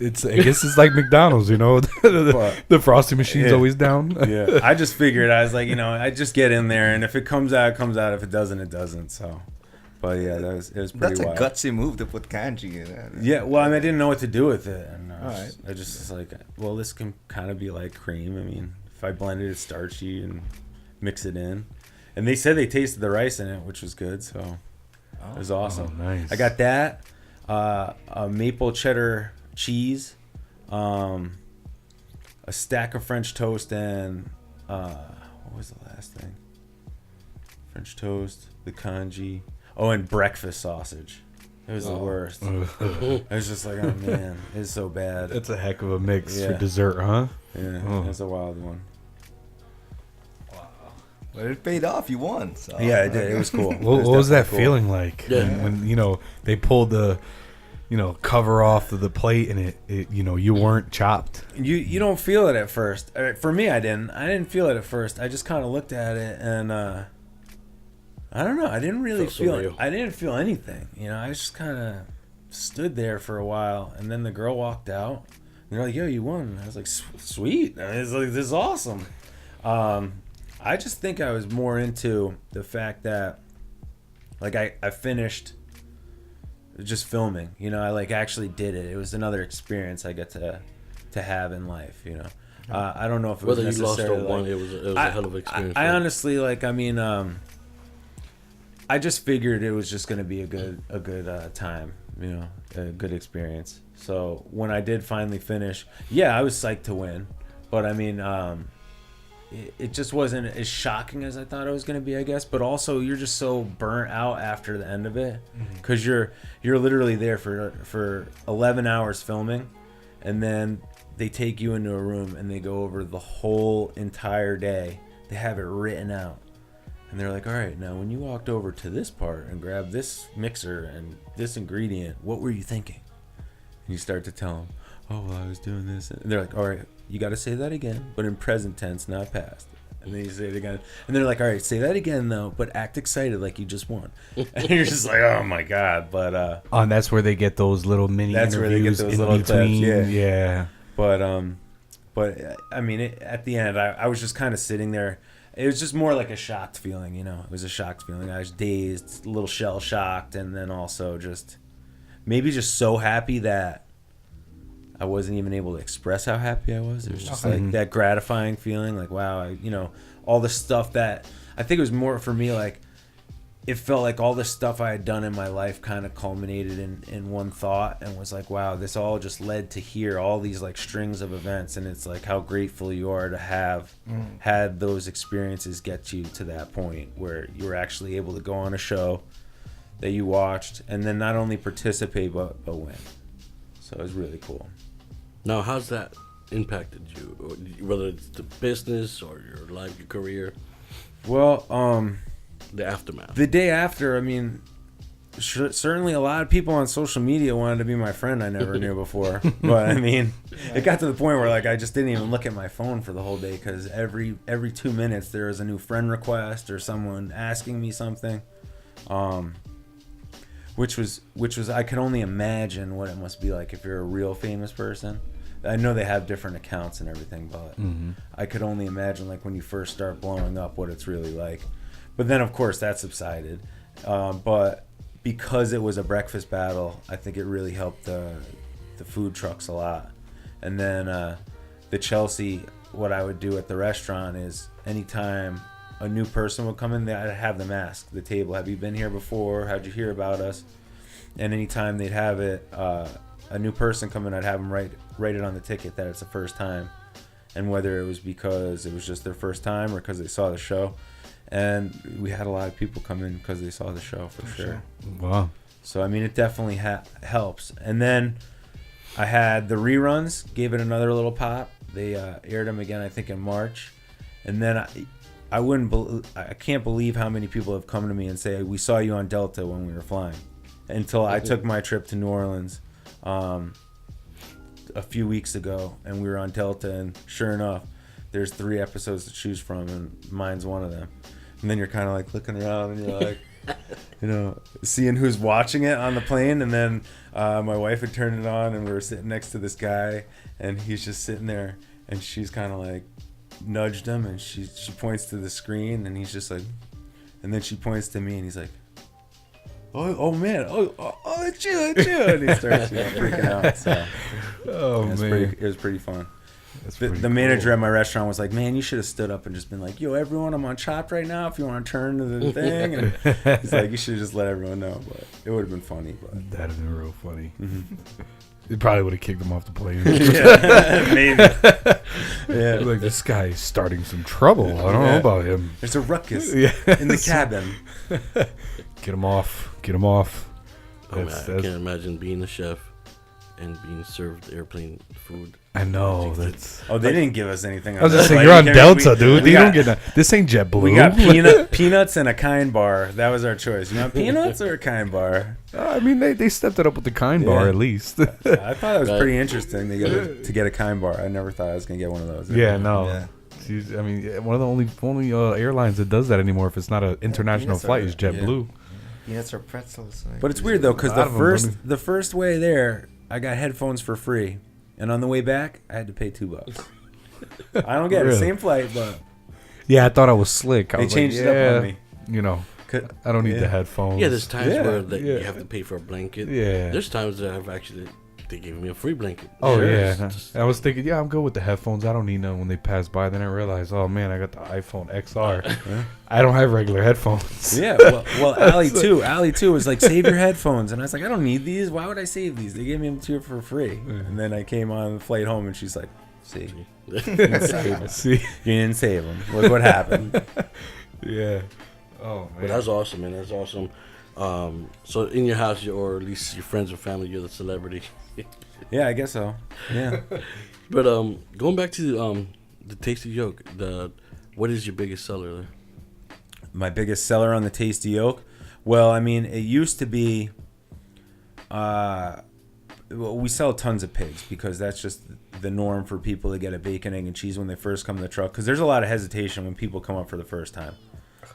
I guess it's like McDonald's, you know. The frosting machine's always down. Yeah, I just figured, I was like, I just get in there, and if it comes out, it comes out. If it doesn't, it doesn't. So, but yeah, it was pretty That's wild. a gutsy move to put kanji in it. Yeah, well, I mean, I didn't know what to do with it, and I Right. just was like, well, this can kind of be like cream. I mean, if I blended it starchy and mix it in, and they said they tasted the rice in it, which was good. So it was awesome. Oh, nice. I got that, a maple cheddar cheese, a stack of French toast, and what was the last thing? French toast, the kanji, and breakfast sausage. It was the worst. I was just like, oh man, it's so bad. That's a heck of a mix for Yeah. dessert, huh? Yeah, it's a wild one. But it paid off. You won. So. Yeah, it did. It was cool. What was that definitely cool. feeling like when they pulled the cover off of the plate and it you weren't chopped? You don't feel it at first. For me, I didn't feel it at first. I just kind of looked at it and I don't know. I didn't really feel it. I didn't feel anything. I just kind of stood there for a while, and then the girl walked out. And they're like, "Yo, you won." And I was like, "Sweet." I was like, "This is awesome." I just think I was more into the fact that, like, I finished just filming. I like actually did it. It was another experience I get to have in life. I don't know if it Whether was you lost or necessarily won, it was a hell of an experience. I honestly, like, I mean, I just figured it was just going to be a good time, a good experience. So when I did finally finish, yeah, I was psyched to win, but I mean, it just wasn't as shocking as I thought it was going to be, I guess. But also, you're just so burnt out after the end of it, because you're literally there for 11 hours filming, and then they take you into a room and they go over the whole entire day. They have it written out. And they're like, all right, now when you walked over to this part and grabbed this mixer and this ingredient, what were you thinking? And you start to tell them, oh, well, I was doing this. And they're like, all right, you got to say that again, but in present tense, not past. And then you say it again. And they're like, all right, say that again, though, but act excited like you just won. And you're just like, oh, my God. But and that's where they get those little mini that's where they get interviews those in little between. clips, Yeah. But I mean, at the end, I was just kind of sitting there. It was just more like a shocked feeling, It was a shocked feeling. I was dazed, a little shell shocked, and then also just maybe just so happy that I wasn't even able to express how happy I was. It was just like that gratifying feeling, like, wow, all the stuff that I think it was more for me, like, it felt like all the stuff I had done in my life kind of culminated in one thought, and was like, wow, this all just led to here, all these like strings of events. And it's like how grateful you are to have had those experiences get you to that point where you were actually able to go on a show that you watched and then not only participate but win. So it was really cool. Now, how's that impacted you, whether it's the business or your life, your career? Well, The aftermath. the day after, I mean, certainly a lot of people on social media wanted to be my friend I never knew before. But I mean, it got to the point where like I just didn't even look at my phone for the whole day, because every 2 minutes there was a new friend request or someone asking me something, which was I could only imagine what it must be like if you're a real famous person. I know they have different accounts and everything, but I could only imagine like when you first start blowing up what it's really like. But then of course that subsided. But because it was a breakfast battle, I think it really helped the food trucks a lot. And then the Chelsea, what I would do at the restaurant is anytime a new person would come in, I'd have them ask the table, have you been here before? How'd you hear about us? And anytime they'd have it, a new person come in, I'd have them write it on the ticket that it's the first time. And whether it was because it was just their first time or because they saw the show. And we had a lot of people come in because they saw the show for sure. Wow. So, I mean, it definitely helps. And then I had the reruns, gave it another little pop. They aired them again, I think, in March. And then I can't believe how many people have come to me and say, we saw you on Delta when we were flying. Until I took my trip to New Orleans a few weeks ago, and we were on Delta, and sure enough, there's 3 episodes to choose from, and mine's one of them. And then you're kind of like looking around, and you're like, you know, seeing who's watching it on the plane. And then my wife had turned it on, and we were sitting next to this guy, and he's just sitting there, and she's kind of like nudged him, and she points to the screen, and he's just like, and then she points to me, and he's like, oh man, it's you, and he starts freaking out. So it was pretty fun. The manager at my restaurant was like, man, you should have stood up and just been like, yo, everyone, I'm on Chopped right now if you want to turn to the thing. And he's like, you should have just let everyone know. But it would have been funny. But That'd have been real funny. It probably would have kicked him off the plane. Yeah, maybe. Yeah. Like, this guy is starting some trouble. I don't know about him. There's a ruckus in the cabin. Get him off. Get him off. Oh, man, I can't imagine being a chef and being served airplane food. I know. That's. Oh, they didn't give us anything. I was just saying, you're on Delta, dude. You don't get this ain't JetBlue. We got peanuts and a Kind bar. That was our choice. You want peanuts or a Kind bar? I mean, they stepped it up with the Kind bar at least. I thought it was pretty interesting to get a Kind bar. I never thought I was gonna get one of those. Yeah, no. Yeah. I mean, one of the only airlines that does that anymore, if it's not an international flight, is JetBlue. Peanuts or pretzels. But it's weird though, because the first way there, I got headphones for free. And on the way back, I had to pay $2. I don't get it. Same flight, but yeah, I thought I was slick. They changed it up on me. You know, I don't need the headphones. Yeah, there's times where you have to pay for a blanket. Yeah, there's times that they gave me a free blanket. Oh I was thinking, I'm good with the headphones. I don't need none when they pass by. Then I realized, oh man, I got the iPhone XR. I don't have regular headphones. Yeah, well, Allie too was like, save your headphones, and I was like, I don't need these. Why would I save these? They gave me them too for free. And then I came on the flight home, and she's like, see, you didn't save them. Look what happened. Yeah. Oh man. But that's awesome, man. That's awesome. So in your house, or at least your friends or family, you're the celebrity. Yeah, I guess so. Yeah. But going back to the Tasty Yolk, what is your biggest seller there? My biggest seller on the Tasty Yolk? Well, I mean, it used to be we sell tons of pigs because that's just the norm for people to get a bacon, egg, and cheese when they first come to the truck, because there's a lot of hesitation when people come up for the first time.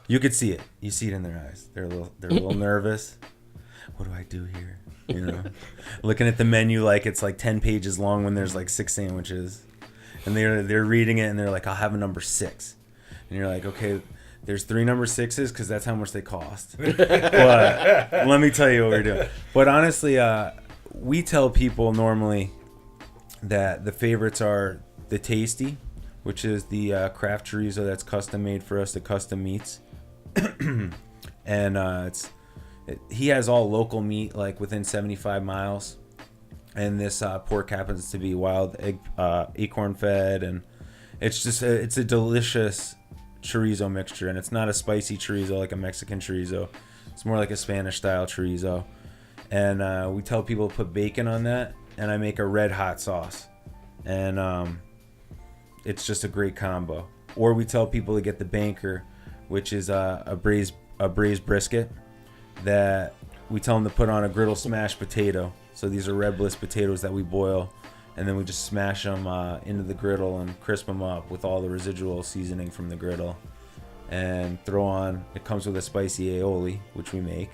You could see it. You see it in their eyes. They're a little nervous. What do I do here? You know, looking at the menu like it's like 10 pages long when there's like 6 sandwiches, and they're reading it and they're like, I'll have a number 6, and you're like, okay, there's 3 number 6s because that's how much they cost. But let me tell you what we're doing. But honestly, we tell people normally that the favorites are the Tasty, which is the craft chorizo that's custom made for us, the custom meats. And he has all local meat, like within 75 miles. And this pork happens to be wild egg, acorn fed, and it's just it's a delicious chorizo mixture. And it's not a spicy chorizo like a Mexican chorizo. It's more like a Spanish style chorizo. And we tell people to put bacon on that, and I make a red hot sauce, and it's just a great combo. Or we tell people to get the banker, which is a braised brisket that we tell them to put on a griddle smashed potato. So these are red bliss potatoes that we boil, and then we just smash them into the griddle and crisp them up with all the residual seasoning from the griddle, and throw on. It comes with a spicy aioli, which we make,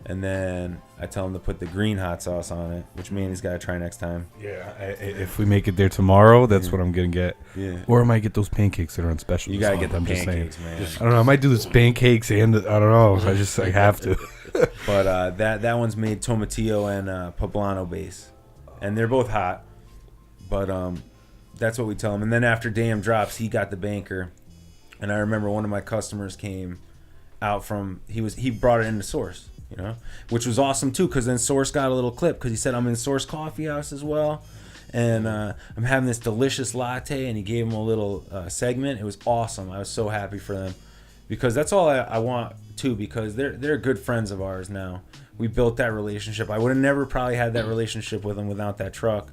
And then I tell him to put the green hot sauce on it, which Manny's got to try next time. Yeah, if we make it there tomorrow, that's what I'm gonna get. Yeah. Or I might get those pancakes that are on special. You this got to get month, the I'm just saying. pancakes, man. I don't know. I might do this pancakes and I don't know. I have to. But that one's made tomatillo and poblano base, and they're both hot. But that's what we tell him. And then after Damn drops, he got the banker, and I remember one of my customers came out from he brought it into Source, you know, which was awesome too, because then Source got a little clip because he said I'm in Source Coffee House as well, and I'm having this delicious latte, and he gave him a little segment. It was awesome. I was so happy for them. Because that's all I want too. Because they're good friends of ours now. We built that relationship. I would have never probably had that relationship with them without that truck,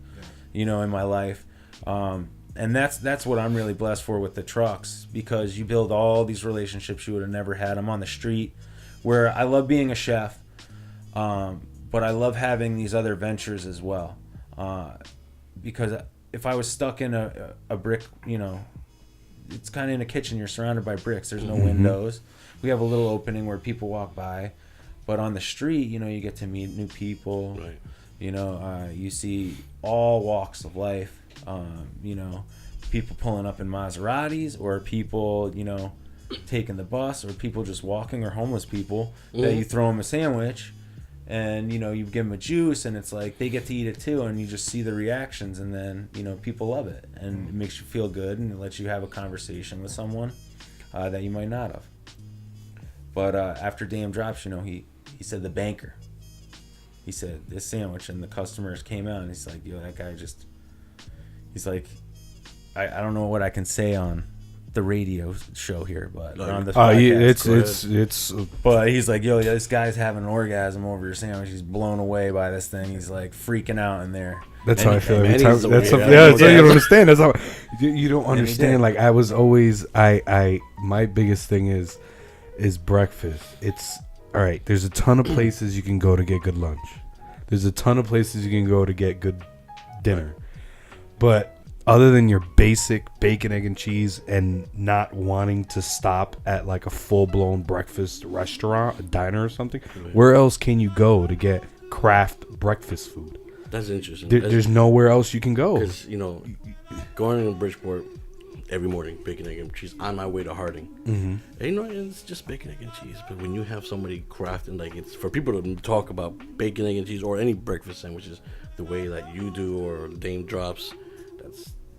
you know, in my life. And that's what I'm really blessed for with the trucks, because you build all these relationships you would have never had. I'm on the street, where I love being a chef, but I love having these other ventures as well. Because if I was stuck in a brick, you know. It's kind of in a kitchen. You're surrounded by bricks. There's no windows. We have a little opening where people walk by, but on the street, you know, you get to meet new people. Right. You know, you see all walks of life. You know, people pulling up in Maseratis, or people, you know, taking the bus, or people just walking, or homeless people that you throw them a sandwich, and you know, you give them a juice, and it's like they get to eat it too, and you just see the reactions, and then, you know, people love it, and it makes you feel good, and it lets you have a conversation with someone that you might not have. But after Damn drops, you know, he said the banker. He said this sandwich, and the customers came out, and he's like, yo, that guy just, he's like, I don't know what I can say on the radio show here, but on this podcast, it's but he's like, yo, this guy's having an orgasm over your sandwich. He's blown away by this thing. He's like freaking out in there. That's how I feel every Manny's time. the That's weird that's guy. how you don't understand. That's how you don't And he understand. did. Like I was always, I my biggest thing is breakfast. It's all right. There's a ton of places you can go to get good lunch. There's a ton of places you can go to get good dinner, but other than your basic bacon, egg, and cheese, and not wanting to stop at like a full-blown breakfast restaurant, a diner or something, where else can you go to get craft breakfast food? That's interesting. There's nowhere else you can go. Because, you know, going to Bridgeport every morning, bacon, egg, and cheese, on my way to Harding. Mm-hmm. And, you know, it's just bacon, egg, and cheese. But when you have somebody crafting, like, it's for people to talk about bacon, egg, and cheese, or any breakfast sandwiches the way that you do, or Dame drops,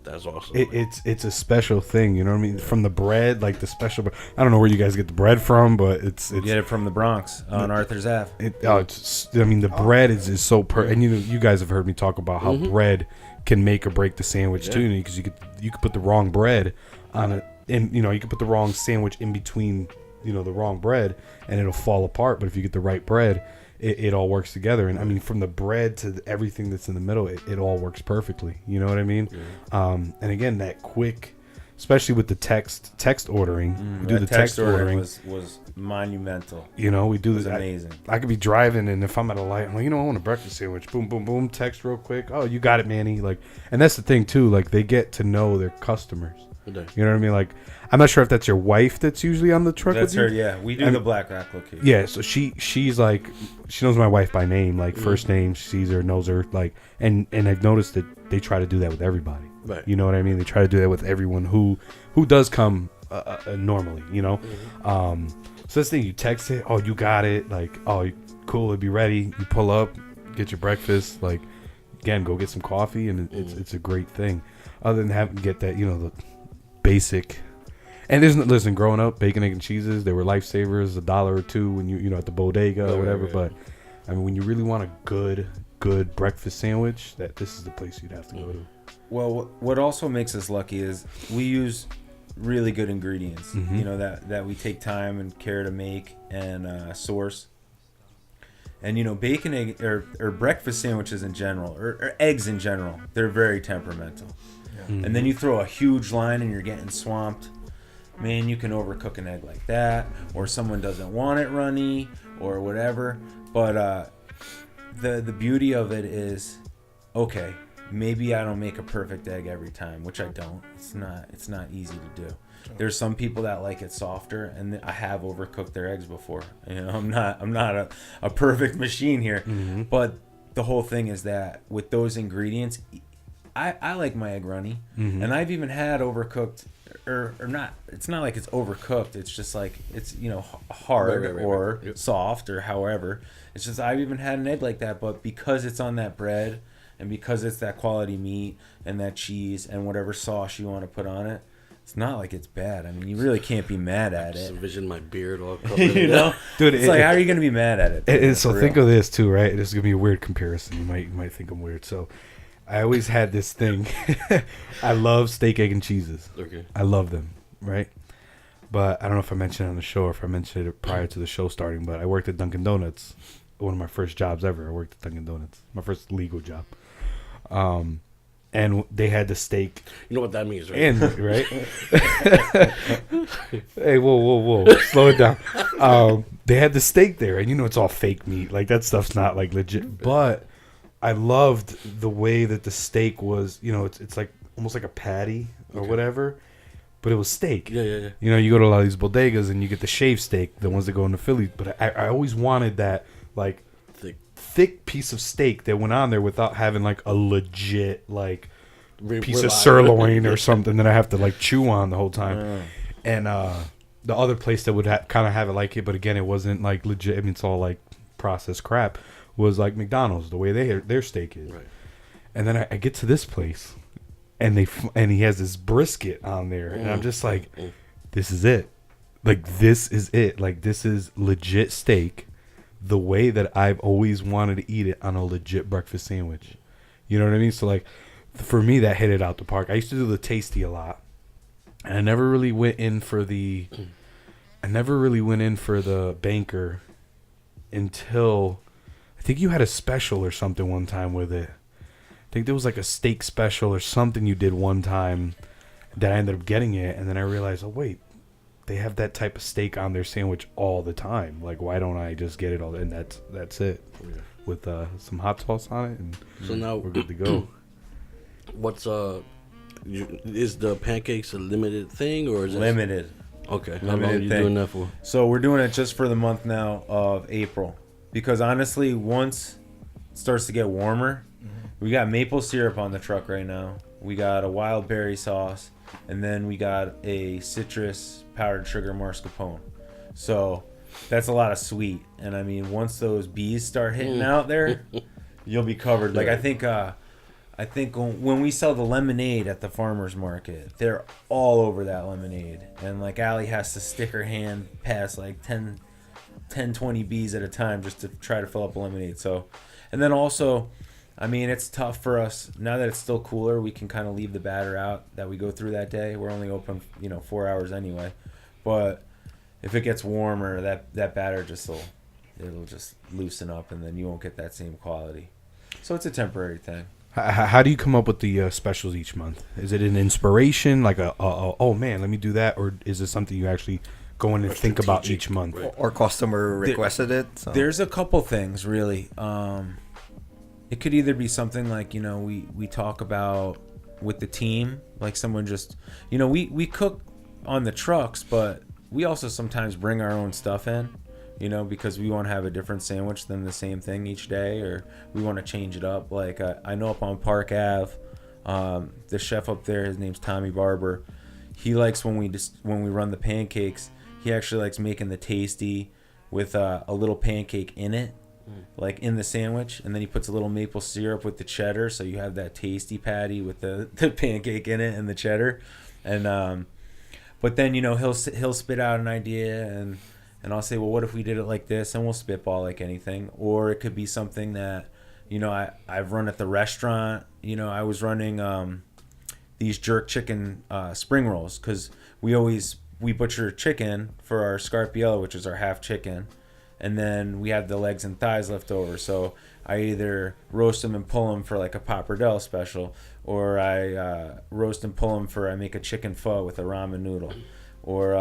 that's awesome. It's a special thing, you know what I mean? From the bread, like the special. I don't know where you guys get the bread from, but it's Get it from the Bronx on Arthur's Ave. I mean, the bread is so and you guys have heard me talk about how bread can make or break the sandwich too, because you could put the wrong bread on it, and you know, you could put the wrong sandwich in between, you know, the wrong bread, and it'll fall apart. But if you get the right bread, it all works together. And I mean, from the bread to everything that's in the middle, it all works perfectly. You know what I mean? Yeah. And again, that quick, especially with the text ordering, we do the text ordering was monumental. You know, we do this. Amazing. I could be driving, and if I'm at a light, I'm like, you know, I want a breakfast sandwich. Boom, boom, boom. Text real quick. Oh, you got it, Manny. Like, and that's the thing too. Like, they get to know their customers. Okay. You know what I mean? Like, I'm not sure if that's your wife that's usually on the truck That's with her, you. yeah. We do the Black Rock location. Yeah, so she's like, she knows my wife by name, like first name, she sees her, knows her, like, and I've noticed that they try to do that with everybody. Right. You know what I mean? They try to do that with everyone who does come normally. You know. So this thing, you text it, oh, you got it, like, oh, cool, it'll be ready. You pull up, get your breakfast, like, again, go get some coffee, and it's a great thing. Other than having to get that, you know, the basic. And listen, growing up, bacon, egg, and cheeses, they were lifesavers, $1 or $2 when you know, at the bodega or whatever. Right. But I mean, when you really want a good breakfast sandwich, this is the place you'd have to go to. Well, what also makes us lucky is we use really good ingredients. You know, that we take time and care to make and source. And you know, bacon, egg, or breakfast sandwiches in general, or eggs in general, they're very temperamental. And then you throw a huge line and you're getting swamped. Man, you can overcook an egg like that, or someone doesn't want it runny, or whatever. But the beauty of it is, okay, maybe I don't make a perfect egg every time, which I don't. It's not easy to do. There's some people that like it softer, and I have overcooked their eggs before. I'm not a perfect machine here, but the whole thing is that with those ingredients, I like my egg runny, and I've even had overcooked or not. It's not like it's overcooked. It's just like it's hard or soft or however. It's just I've even had an egg like that, but because it's on that bread and because it's that quality meat and that cheese and whatever sauce you want to put on it, it's not like it's bad. I mean, you really can't be mad at it. Envision my beard all covered. Dude, it's like how are you gonna be mad at it? So think of this too, right? This is gonna be a weird comparison. You might think I'm weird. So I always had this thing. I love steak, egg, and cheeses. Okay. I love them, right? But I don't know if I mentioned it on the show or if I mentioned it prior to the show starting, but I worked at Dunkin' Donuts. One of my first jobs ever. I worked at Dunkin' Donuts. My first legal job. And they had the steak. You know what that means, right? And, right? Hey, whoa. Slow it down. They had the steak there, and it's all fake meat. Like, that stuff's not, like, legit. But I loved the way that the steak was, it's like almost like a patty or whatever, but it was steak. Yeah. You go to a lot of these bodegas, and you get the shaved steak, the ones that go into Philly. But I always wanted that, like, thick piece of steak that went on there without having like a legit like piece of sirloin or something that I have to like chew on the whole time. And the other place that would kind of have it like it, but again, it wasn't like legit. I mean, it's all like processed crap. Was like McDonald's, the way their steak is. Right. And then I get to this place, and he has this brisket on there, and I'm just like, this is it. Like, this is it. Like, this is legit steak. The way that I've always wanted to eat it on a legit breakfast sandwich. You know what I mean? So, like, for me, that hit it out the park. I used to do the Tasty a lot. And I never really went in for the banker until I think you had a special or something one time with it. I think there was like a steak special or something you did one time that I ended up getting it. And then I realized, oh, wait. They have that type of steak on their sandwich all the time. Like, why don't I just get it all? And that's it, with some hot sauce on it, and so now we're good to go. What's is the pancakes a limited thing or is limited? Okay, how long are you doing that for? So we're doing it just for the month now of April, because honestly, once it starts to get warmer, we got maple syrup on the truck right now. We got a wild berry sauce. And then we got a citrus powdered sugar mascarpone. So that's a lot of sweet. And I mean, once those bees start hitting out there, you'll be covered. Like, I think when we sell the lemonade at the farmer's market, they're all over that lemonade. And like Allie has to stick her hand past like 10, 20 bees at a time just to try to fill up a lemonade. So, and then also, I mean, it's tough for us now that it's still cooler. We can kind of leave the batter out that we go through that day. We're only open, 4 hours anyway. But if it gets warmer, that batter it'll just loosen up, and then you won't get that same quality. So it's a temporary thing. How do you come up with the specials each month? Is it an inspiration, like oh man, let me do that, or is it something you actually go in and think about each month? Or customer requested it? So. There's a couple things really. It could either be something like, we talk about with the team, like someone just, we cook on the trucks, but we also sometimes bring our own stuff in, because we want to have a different sandwich than the same thing each day, or we want to change it up. Like I know up on Park Ave, the chef up there, his name's Tommy Barber. He likes when we run the pancakes, he actually likes making the Tasty with a little pancake in it. Like in the sandwich, and then he puts a little maple syrup with the cheddar, so you have that Tasty patty with the pancake in it and the cheddar. And but then he'll spit out an idea, and I'll say, well, what if we did it like this? And we'll spitball like anything. Or it could be something that I've run at the restaurant. I was running these jerk chicken spring rolls, because we butcher chicken for our scarpiello, which is our half chicken. And then we have the legs and thighs left over. So I either roast them and pull them for like a pappardelle special, or I roast and pull them I make a chicken pho with a ramen noodle. Or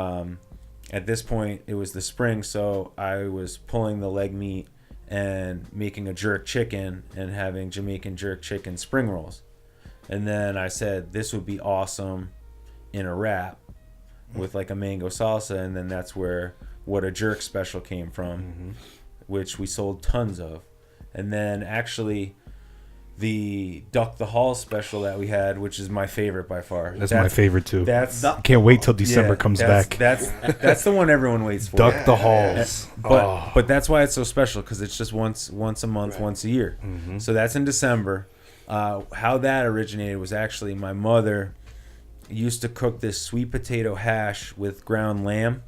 at this point, it was the spring, so I was pulling the leg meat and making a jerk chicken and having Jamaican jerk chicken spring rolls. And then I said, this would be awesome in a wrap. with like a mango salsa, and then that's where What a Jerk special came from, which we sold tons of. And then actually the Duck the Hall special that we had, which is my favorite by far. That's my favorite too. That's Can't wait till December comes back. That's the one everyone waits for. Duck the Halls. But that's why it's so special, because it's just once a month, once a year. So that's in December. How that originated was actually my mother used to cook this sweet potato hash with ground lamb,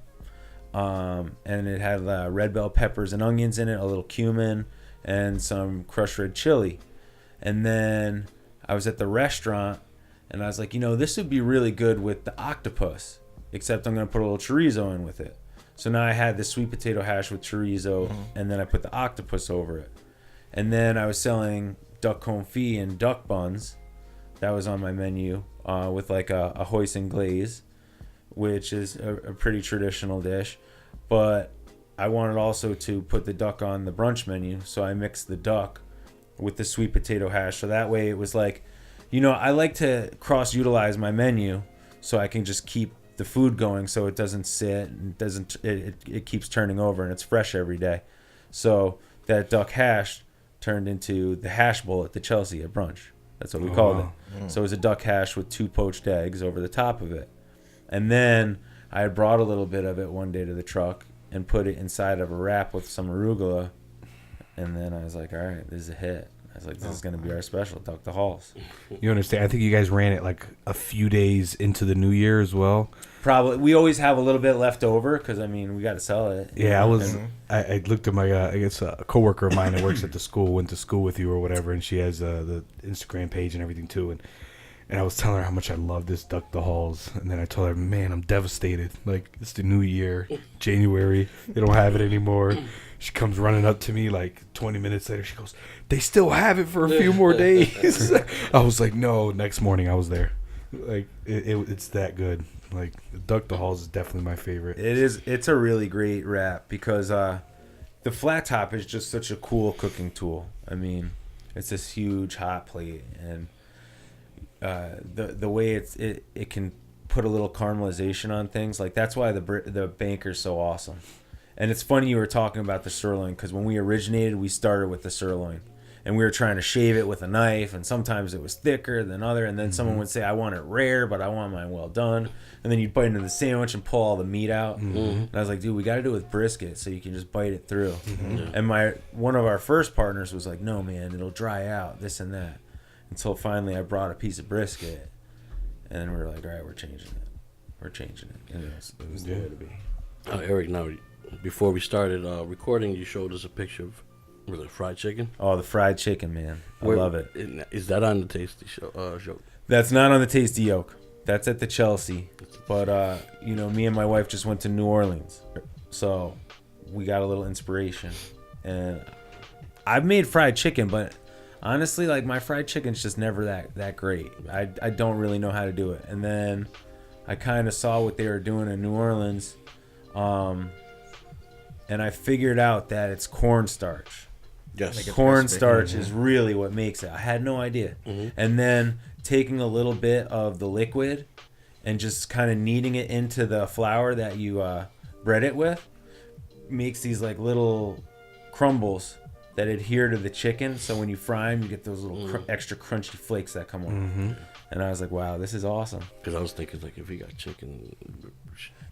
and it had red bell peppers and onions in it, a little cumin, and some crushed red chili. And then I was at the restaurant, and I was like, this would be really good with the octopus, except I'm going to put a little chorizo in with it. So now I had the sweet potato hash with chorizo, and then I put the octopus over it. And then I was selling duck confit and duck buns. That was on my menu with like a hoisin glaze, which is a pretty traditional dish. But I wanted also to put the duck on the brunch menu, so I mixed the duck with the sweet potato hash. So that way it was like, I like to cross-utilize my menu so I can just keep the food going so it doesn't sit and it keeps turning over and it's fresh every day. So that duck hash turned into the hash bowl at the Chelsea at brunch. That's what we called it. So it was a duck hash with 2 poached eggs over the top of it. And then I had brought a little bit of it one day to the truck and put it inside of a wrap with some arugula. And then I was like, all right, this is a hit. I was like, this is going to be our special, Duck the Halls. You understand? I think you guys ran it like a few days into the new year as well. Probably. We always have a little bit left over because, we got to sell it. Yeah, I looked at my, I guess a coworker of mine that works at the school, went to school with you or whatever, and she has the Instagram page and everything too. And I was telling her how much I love this Duck the Halls. And then I told her, man, I'm devastated. Like, it's the new year, January. They don't have it anymore. She comes running up to me like 20 minutes later. She goes, they still have it for a few more days. I was like, no. Next morning I was there. Like, it's that good. Like, Duck the Halls is definitely my favorite. It is. It's a really great wrap because the flat top is just such a cool cooking tool. It's this huge hot plate, and the way it can put a little caramelization on things. Like, that's why the Banker's so awesome. And it's funny you were talking about the sirloin, because when we originated, we started with the sirloin. And we were trying to shave it with a knife, and sometimes it was thicker than other. And then someone would say, I want it rare, but I want mine well done. And then you'd bite into the sandwich and pull all the meat out. And I was like, dude, we got to do it with brisket so you can just bite it through. And one of our first partners was like, no, man, it'll dry out, this and that. Until finally I brought a piece of brisket, and then we were like, all right, we're changing it. And it was the way to be. Eric, now, before we started recording, you showed us a picture of the fried chicken. Oh, the fried chicken, man. I love it. Is that on the Tasty show? That's not on the Tasty Yolk. That's at the Chelsea. But, me and my wife just went to New Orleans. So we got a little inspiration. And I've made fried chicken, but honestly, like, my fried chicken's just never that great. I don't really know how to do it. And then I kind of saw what they were doing in New Orleans. And I figured out that it's cornstarch. Yes. Like Cornstarch is really what makes it. I had no idea. And then taking a little bit of the liquid and just kind of kneading it into the flour that you bread it with makes these like little crumbles that adhere to the chicken. So when you fry them, you get those little extra crunchy flakes that come on. And I was like, wow, this is awesome. Because I was thinking, like, if you got chicken...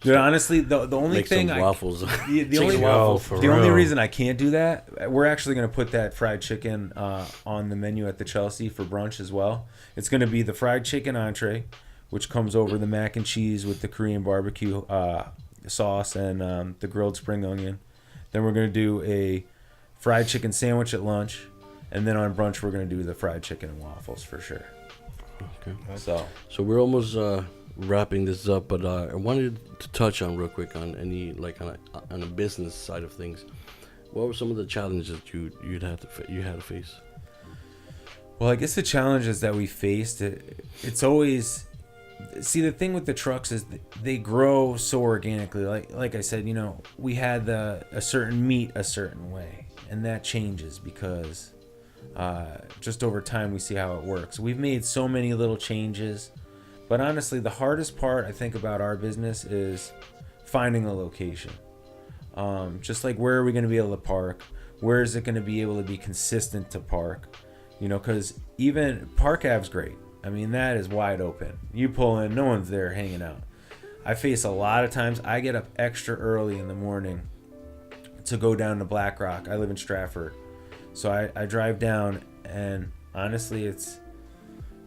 Dude, honestly, the only make thing... some waffles. The only reason I can't do that, we're actually going to put that fried chicken on the menu at the Chelsea for brunch as well. It's going to be the fried chicken entree, which comes over the mac and cheese with the Korean barbecue sauce and the grilled spring onion. Then we're going to do a fried chicken sandwich at lunch. And then on brunch, we're going to do the fried chicken and waffles for sure. Okay. So we're almost wrapping this up, but I wanted to touch on real quick on any on the business side of things. What were some of the challenges you had to face? Well, I guess the challenges that we faced, it's always, see, the thing with the trucks is they grow so organically. Like I said, we had a certain meat a certain way, and that changes because just over time we see how it works. We've made so many little changes But honestly, the hardest part I think about our business is finding a location. Just like, where are we going to be able to park? Where is it going to be able to be consistent to park? You know, because even Park Ave's great. I mean, that is wide open. You pull in, no one's there hanging out. I face a lot of times, I get up extra early in the morning to go down to Black Rock. I live in Stratford. So I drive down, and honestly,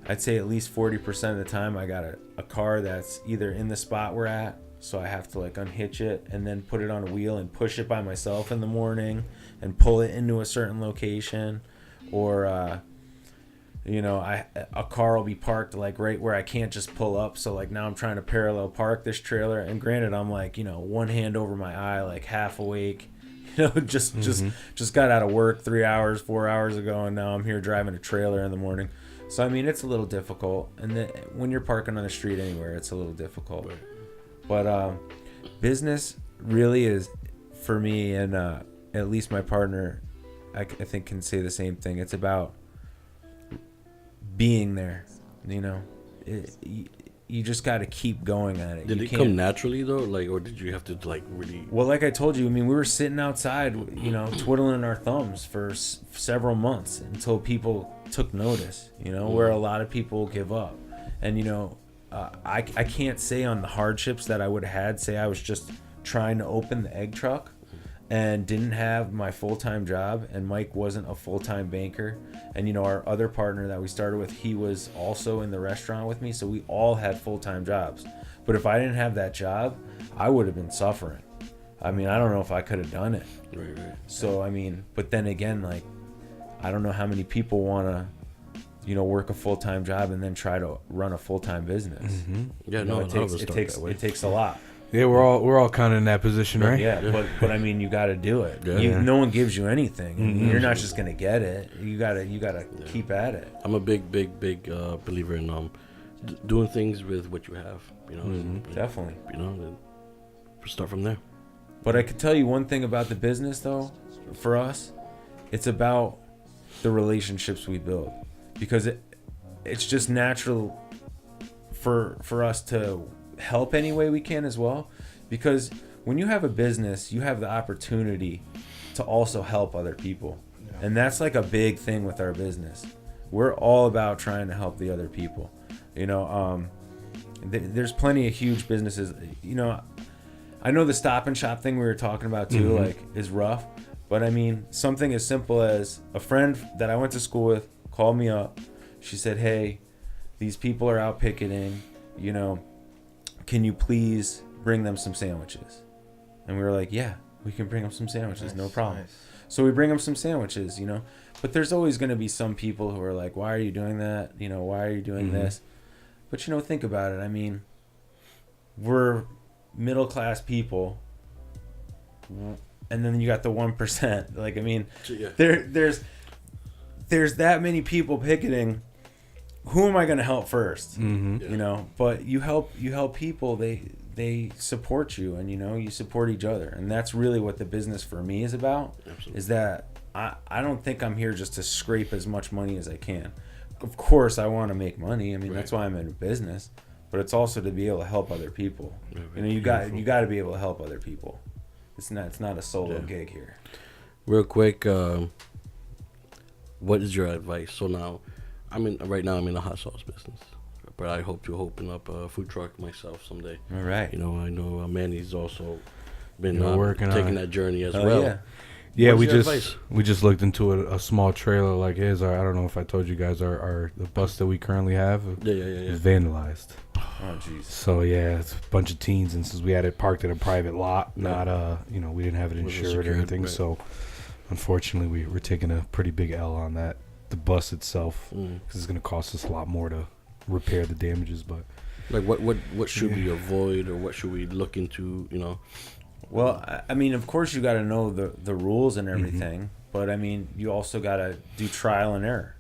I'd say at least 40% of the time I got a car that's either in the spot we're at, so I have to like unhitch it and then put it on a wheel and push it by myself in the morning and pull it into a certain location, or you know, a car will be parked like right where I can't just pull up, so like now I'm trying to parallel park this trailer, and granted I'm like, you know, one hand over my eye, like half awake, you know, just got out of work 3 hours 4 hours ago, and now I'm here driving a trailer in the morning. So I mean, it's a little difficult, and then when you're parking on the street anywhere, it's a little difficult. But business really is, for me, and at least my partner, I think can say the same thing. It's about being there, you know. You just got to keep going at it. Did it come naturally though, like, or did you have to like really? Well, like I told you, I mean, we were sitting outside, you know, twiddling our thumbs for several months until people took notice, you know, where a lot of people give up. And you know, I can't say on the hardships that I would have had, say I was just trying to open the egg truck and didn't have my full-time job, and Mike wasn't a full-time banker, and you know, our other partner that we started with, he was also in the restaurant with me, so we all had full-time jobs. But if I didn't have that job, I would have been suffering. I mean, I don't know if I could have done it. Right. So I mean, but then again, like, I don't know how many people want to, you know, work a full-time job and then try to run a full-time business. Yeah, You know, it takes a lot. Yeah, we're all kind of in that position, right? Yeah, but I mean, you got to do it. Yeah. No one gives you anything. You're not just gonna get it. You gotta keep at it. I'm a big believer in doing things with what you have. You know, Definitely. You know, then start from there. But I could tell you one thing about the business, though. For us, it's about the relationships we build, because it's just natural for us to help any way we can as well, because when you have a business, you have the opportunity to also help other people. And that's like a big thing with our business. We're all about trying to help the other people, you know. There's plenty of huge businesses, you know. I know the Stop and Shop thing we were talking about too, like, is rough, but I mean, something as simple as a friend that I went to school with called me up. She said, hey, these people are out picketing, you know, can you please bring them some sandwiches? And we were like, yeah, we can bring them some sandwiches, no problem. Nice. So we bring them some sandwiches, you know. But there's always going to be some people who are like, why are you doing that? You know, why are you doing this? But, you know, think about it. I mean, we're middle-class people, and then you got the 1%. Like, I mean, there's that many people picketing. Who am I going to help first? You know, but you help people, they support you, and you know, you support each other, and that's really what the business for me is about. Absolutely. Is that I don't think I'm here just to scrape as much money as I can. Of course I want to make money. I mean, that's why I'm in business, but it's also to be able to help other people. You know, you got to be able to help other people. It's not a solo gig here. Real quick, what is your advice? So now right now I'm in the hot sauce business, but I hope to open up a food truck myself someday. All right. You know, I know Manny's also been taking that journey as well. Yeah. Yeah, we just looked into a small trailer like his. I don't know if I told you guys the bus that we currently have is vandalized. Oh jeez. So yeah, it's a bunch of teens, and since we had it parked in a private lot, not you know, we didn't have it insured or anything. Right. So unfortunately, we're taking a pretty big L on that. The bus itself, because it's going to cost us a lot more to repair the damages. But like, what should we avoid, or what should we look into? You know. Well, I mean, of course you got to know the rules and everything, but I mean, you also got to do trial and error.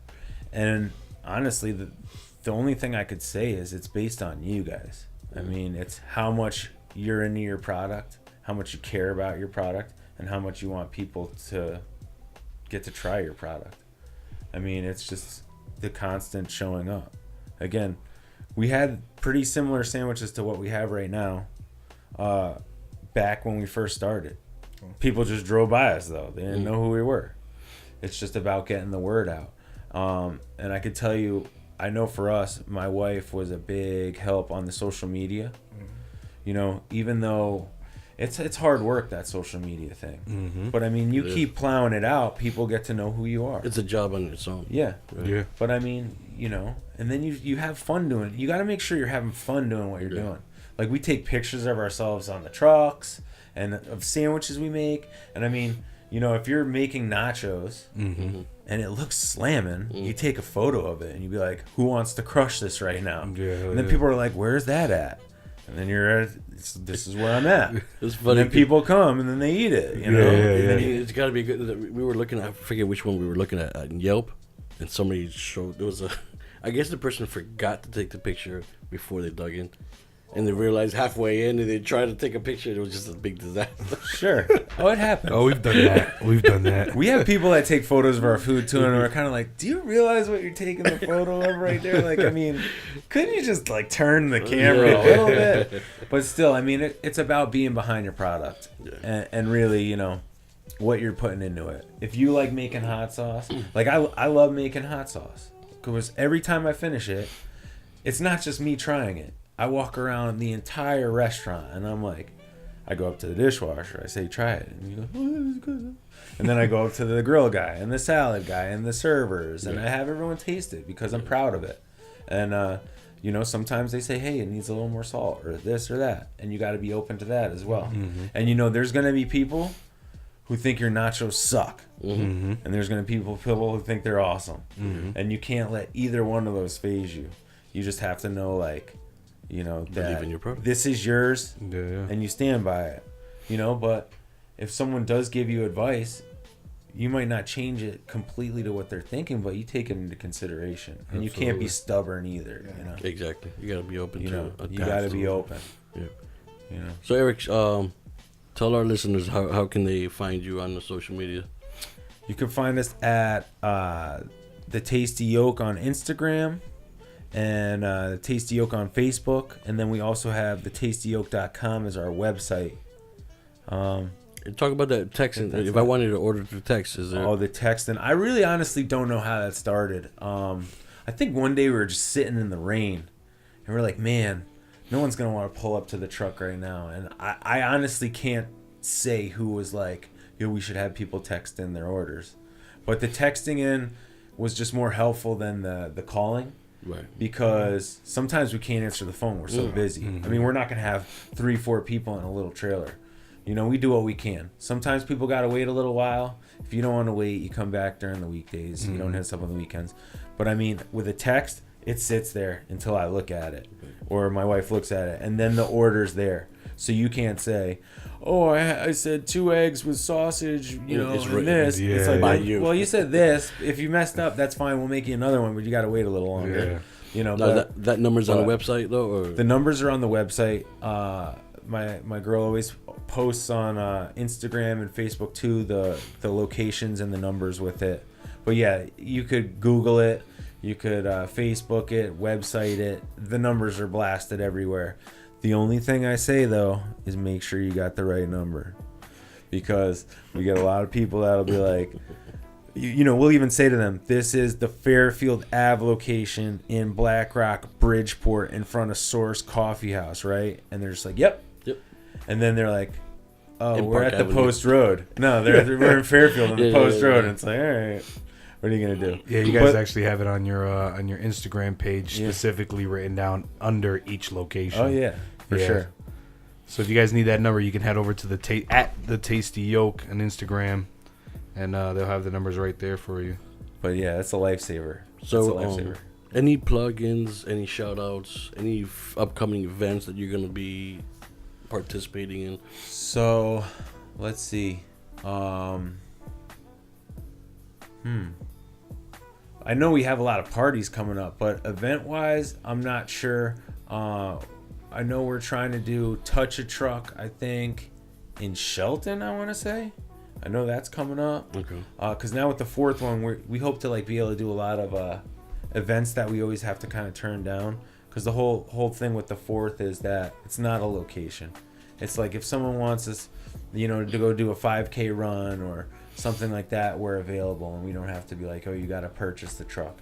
And honestly, the only thing I could say is it's based on you guys. I mean, it's how much you're into your product, how much you care about your product, and how much you want people to get to try your product. I mean, it's just the constant showing up. Again, we had pretty similar sandwiches to what we have right now. Back when we first started, people just drove by us though. They didn't know who we were. It's just about getting the word out. And I could tell you, I know for us, my wife was a big help on the social media. You know, even though it's hard work, that social media thing. But I mean, you keep plowing it out, people get to know who you are. It's a job on its own. Yeah. Right? Yeah. But I mean, you know, and then you have fun doing it. You got to make sure you're having fun doing what you're doing. Like, we take pictures of ourselves on the trucks and of sandwiches we make. And I mean, you know, if you're making nachos and it looks slamming, you take a photo of it and you be like, who wants to crush this right now? Yeah, and then people are like, where's that at? And then you're at, this is where I'm at. It's funny. And then people come and then they eat it, you know? And then it's got to be good. We were looking at, I forget which one we were looking at Yelp, and somebody showed, there was a, I guess the person forgot to take the picture before they dug in. And they realized halfway in, and they tried to take a picture. It was just a big disaster. Sure. Oh, it happens. Oh, we've done that. We've done that. We have people that take photos of our food too, and we're kind of like, do you realize what you're taking the photo of right there? Like, I mean, couldn't you just like turn the camera a little bit? But still, I mean, it's about being behind your product and really, you know, what you're putting into it. If you like making hot sauce, like I love making hot sauce, because every time I finish it, it's not just me trying it. I walk around the entire restaurant and I'm like, I go up to the dishwasher, I say, try it. And you go, oh, this is good. And then I go up to the grill guy and the salad guy and the servers, and I have everyone taste it because I'm proud of it. And, you know, sometimes they say, hey, it needs a little more salt or this or that. And you got to be open to that as well. And, you know, there's going to be people who think your nachos suck. And there's going to be people who think they're awesome. And you can't let either one of those phase you. You just have to know, like, you know, that in your product. This is yours and you stand by it, you know. But if someone does give you advice, you might not change it completely to what they're thinking, but you take it into consideration. And you can't be stubborn either, you know. Exactly. You got to be open You to know, adapt you got to to be it. open. Yeah. You know. So, Eric, tell our listeners how can they find you on the social media? You can find us at the Tasty Yolk on Instagram, and the Tasty Yolk on Facebook, and then we also have the tastyyolk.com as our website. Talk about that text. If I wanted to order through text, is there? Oh, the text, and I really honestly don't know how that started. I think one day we were just sitting in the rain, and we're like, man, no one's gonna want to pull up to the truck right now. And I honestly can't say who was like, yo, we should have people text in their orders, but the texting in was just more helpful than the calling. Right. Because sometimes we can't answer the phone. We're so busy. I mean, we're not going to have 3-4 people in a little trailer. You know, we do what we can. Sometimes people got to wait a little while. If you don't want to wait, you come back during the weekdays. You don't hit us up on the weekends. But I mean, with a text, it sits there until I look at it or my wife looks at it, and then the order's there. So you can't say, oh, I said 2 eggs with sausage, you know, It's and written. this. Yeah. It's like, By you. well, you said this. If you messed up, that's fine. We'll make you another one, but you got to wait a little longer. Yeah. You know, Now, but that number's on the but- website though, or the numbers are on the website. My girl always posts on Instagram and Facebook too, the locations and the numbers with it. But yeah, you could Google it, you could Facebook it, website it. The numbers are blasted everywhere. The only thing I say though is make sure you got the right number, because we get a lot of people that'll be like, you know, we'll even say to them, this is the Fairfield Ave location in Black Rock, Bridgeport, in front of Source Coffee House, right? And they're just like, yep. And then they're like, oh, In we're Park at the Avenue. Post Road. No, we're in Fairfield on the Yeah, Post yeah, Road. yeah. And it's like, all right, what are you going to do? Yeah, you guys But- actually have it on your Instagram page specifically written down under each location. Oh, yeah, for Yeah. sure. So if you guys need that number, you can head over to the Tasty Yolk on Instagram, and they'll have the numbers right there for you. But yeah, it's a lifesaver. so it's a lifesaver. any plugins, any shout outs, any upcoming events that you're gonna be participating in? So, let's see. I know we have a lot of parties coming up, but event-wise, I'm not sure. I know we're trying to do Touch a Truck, I think, in Shelton, I want to say. I know that's coming up. Okay. Because now with the 4th one, we hope to like be able to do a lot of events that we always have to kind of turn down. because the whole thing with the 4th is that it's not a location. It's like if someone wants us, you know, to go do a 5K run or something like that, we're available, and we don't have to be like, oh, you got to purchase the truck,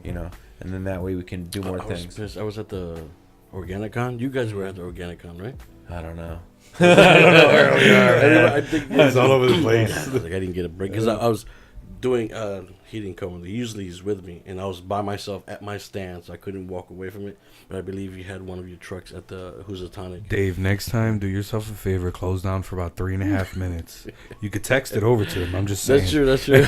you know, and then that way we can do more things. I was at the Organicon. You guys were at the Organicon, right? I don't know. I don't know where we are. I think It's all over the place. like I didn't get a break because I was doing he didn't come. Usually he's with me, and I was by myself at my stand, so I couldn't walk away from it. But I believe you had one of your trucks at the Housatonic. Dave, next time, do yourself a favor. Close down for about 3.5 minutes. You could text it over to him. I'm just saying. That's true.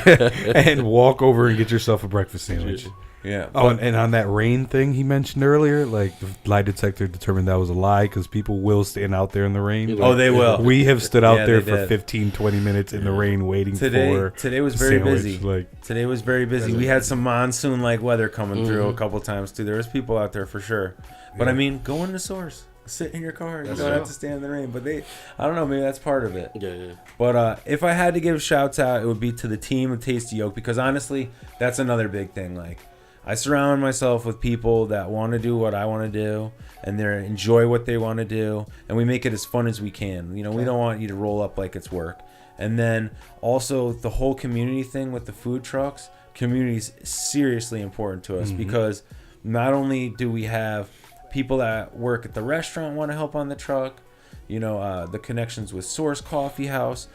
And walk over and get yourself a breakfast sandwich. Yeah. Oh, and on that rain thing he mentioned earlier, like the lie detector determined that was a lie because people will stand out there in the rain. Oh, they will. We have stood out Yeah, there they for did. 15, 20 minutes in the rain waiting for Today was a very sandwich. busy. Like, Today was very busy. We had some monsoon like weather coming through a couple times too. There was people out there for sure. But I mean, go in the source. Sit in your car. You don't have to stand in the rain. But I don't know, maybe that's part of it. Yeah. But if I had to give shouts out, it would be to the team of Tasty Yolk, because honestly, that's another big thing. Like, I surround myself with people that want to do what I want to do, and they enjoy what they want to do, and we make it as fun as we can. You know, we don't want you to roll up like it's work. And then also the whole community thing with the food trucks. Community is seriously important to us because not only do we have people that work at the restaurant want to help on the truck, you know, the connections with Source Coffee House.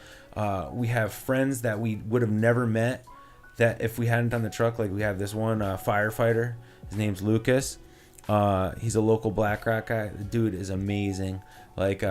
We have friends that we would have never met that if we hadn't done the truck. Like we have this one firefighter. His name's Lucas. He's a local Black Rock guy. The dude is amazing. Like,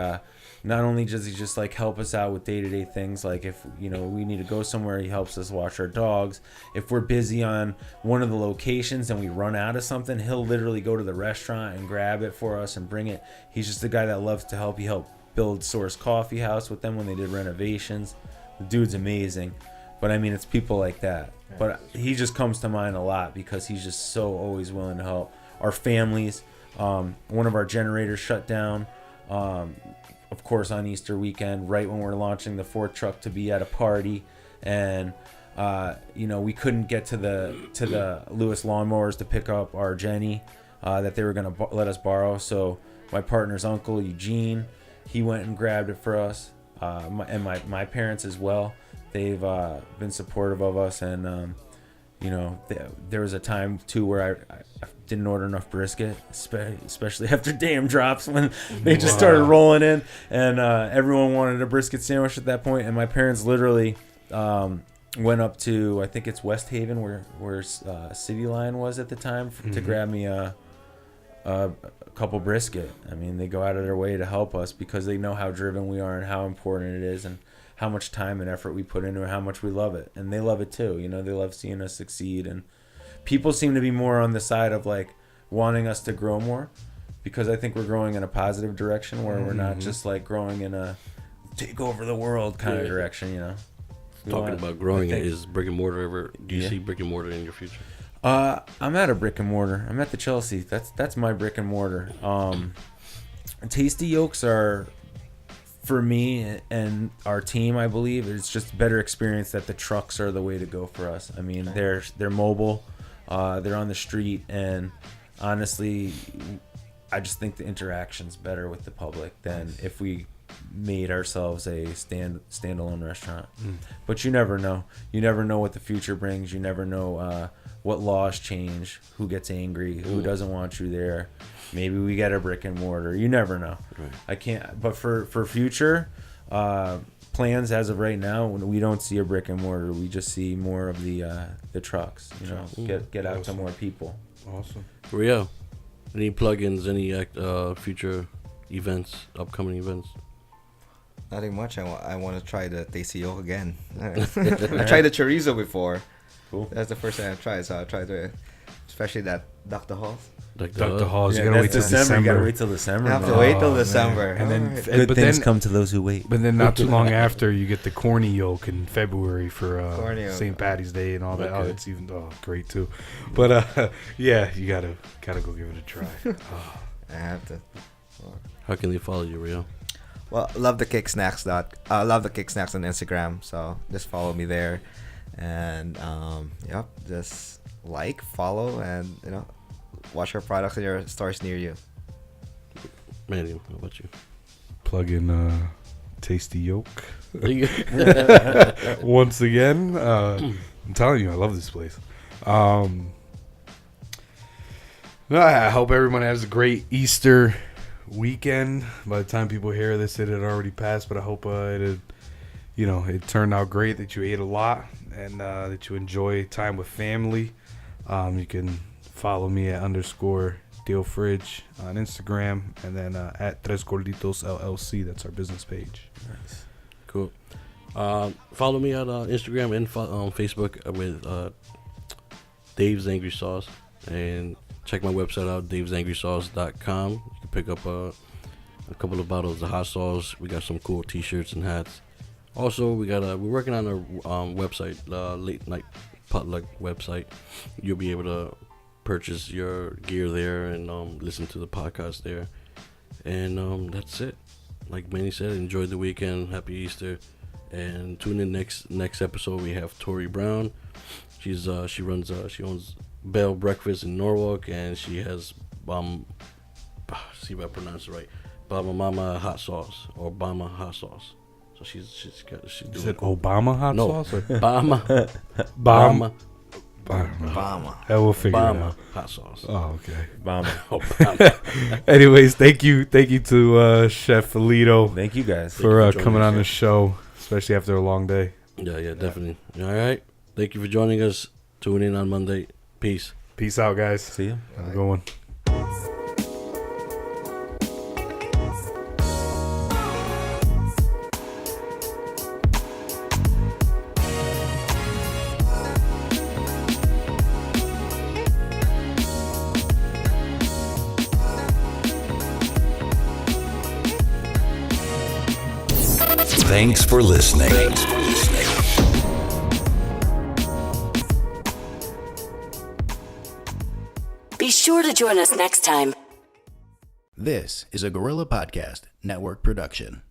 not only does he just like help us out with day-to-day things, like if, you know, we need to go somewhere, he helps us watch our dogs. If we're busy on one of the locations and we run out of something, he'll literally go to the restaurant and grab it for us and bring it. He's just a guy that loves to help. He helped build Source Coffee House with them when they did renovations. The dude's amazing. But I mean, it's people like that. But he just comes to mind a lot because he's just so always willing to help. Our families, one of our generators shut down, of course, on Easter weekend, right when we're launching the 4th truck to be at a party. And, you know, we couldn't get to the Lewis lawnmowers to pick up our Jenny that they were going to let us borrow. So my partner's uncle, Eugene, he went and grabbed it for us. And my parents as well. They've been supportive of us, and you know, there was a time too where I didn't order enough brisket, especially after Dam drops when they just started rolling in, and everyone wanted a brisket sandwich at that point. And my parents literally went up to, I think it's West Haven, where City Line was at the time, to grab me a couple brisket. I mean, they go out of their way to help us because they know how driven we are and how important it is, and how much time and effort we put into it, how much we love it. And they love it too. You know, they love seeing us succeed. And people seem to be more on the side of like wanting us to grow more, because I think we're growing in a positive direction where we're not just like growing in a take over the world kind of direction, you know. Talking about growing, is brick and mortar ever? Do you see brick and mortar in your future? I'm at a brick and mortar. I'm at the Chelsea. That's my brick and mortar. Tasty Yolks are, for me and our team, I believe it's just a better experience that the trucks are the way to go for us. I mean, they're mobile, they're on the street, and honestly, I just think the interaction's better with the public than if we made ourselves a standalone restaurant. But you never know. You never know what the future brings. You never know what laws change, who gets angry, who doesn't want you there. Maybe we get a brick and mortar. You never know. Right. I can't. But for future plans, as of right now, we don't see a brick and mortar. We just see more of the trucks. You know, get out to more people. Awesome. Riel, any plugins? Any future events? Upcoming events? Nothing much. I want to try the Tasty Yolk again. I tried the chorizo before. Cool. That's the first time I've tried. So I tried the, especially that Dr. Hall's. Dr. Hall's. Yeah, you gotta wait till December. You gotta wait till December. I have to wait till December. And then Good but things then, come to those who wait. But then not too long after, you get the corny yolk in February for St. Patty's Day and all that. Okay. Oh, it's even great too. But yeah, you gotta go give it a try. I have to. How can they follow you, Riel? Well, love the Kick Snacks on Instagram. So just follow me there, and just follow, and watch our products in your stores near you. Manny, how about you? Plug in Tasty Yolk. There you go. Once again, I'm telling you, I love this place. I hope everyone has a great Easter weekend. By the time people hear this, it had already passed, but I hope it turned out great, that you ate a lot, and that you enjoy time with family. You can follow me at _DealFridge on Instagram, and then at Tres Gorditos LLC. That's our business page. Nice. Cool. Follow me on Instagram and on Facebook with Dave's Angry Sauce, and check my website out, davesangrysauce.com. You can pick up a couple of bottles of hot sauce. We got some cool t-shirts and hats. Also, we're working on a website, LateNight PotLuck website. You'll be able to purchase your gear there and listen to the podcast there. And that's it. Like Manny said, enjoy the weekend. Happy Easter. And tune in next episode. We have Tori Brown. She owns Bell Breakfast in Norwalk, and she has see if I pronounce it right, Mama hot sauce or Bama hot sauce. So she's You said Obama hot sauce? Or? Bama. Bama. Obama. We'll figure it Bama out. hot sauce. Oh, okay. Bama. Anyways, thank you to Chef Felitto Thank you guys. for joining coming us, on yeah. the show, especially after a long day. Yeah, definitely. All right. Thank you for joining us. Tune in on Monday. Peace. Peace out, guys. See ya. Have a good one. Thanks for listening. Be sure to join us next time. This is a Gorilla Podcast Network production.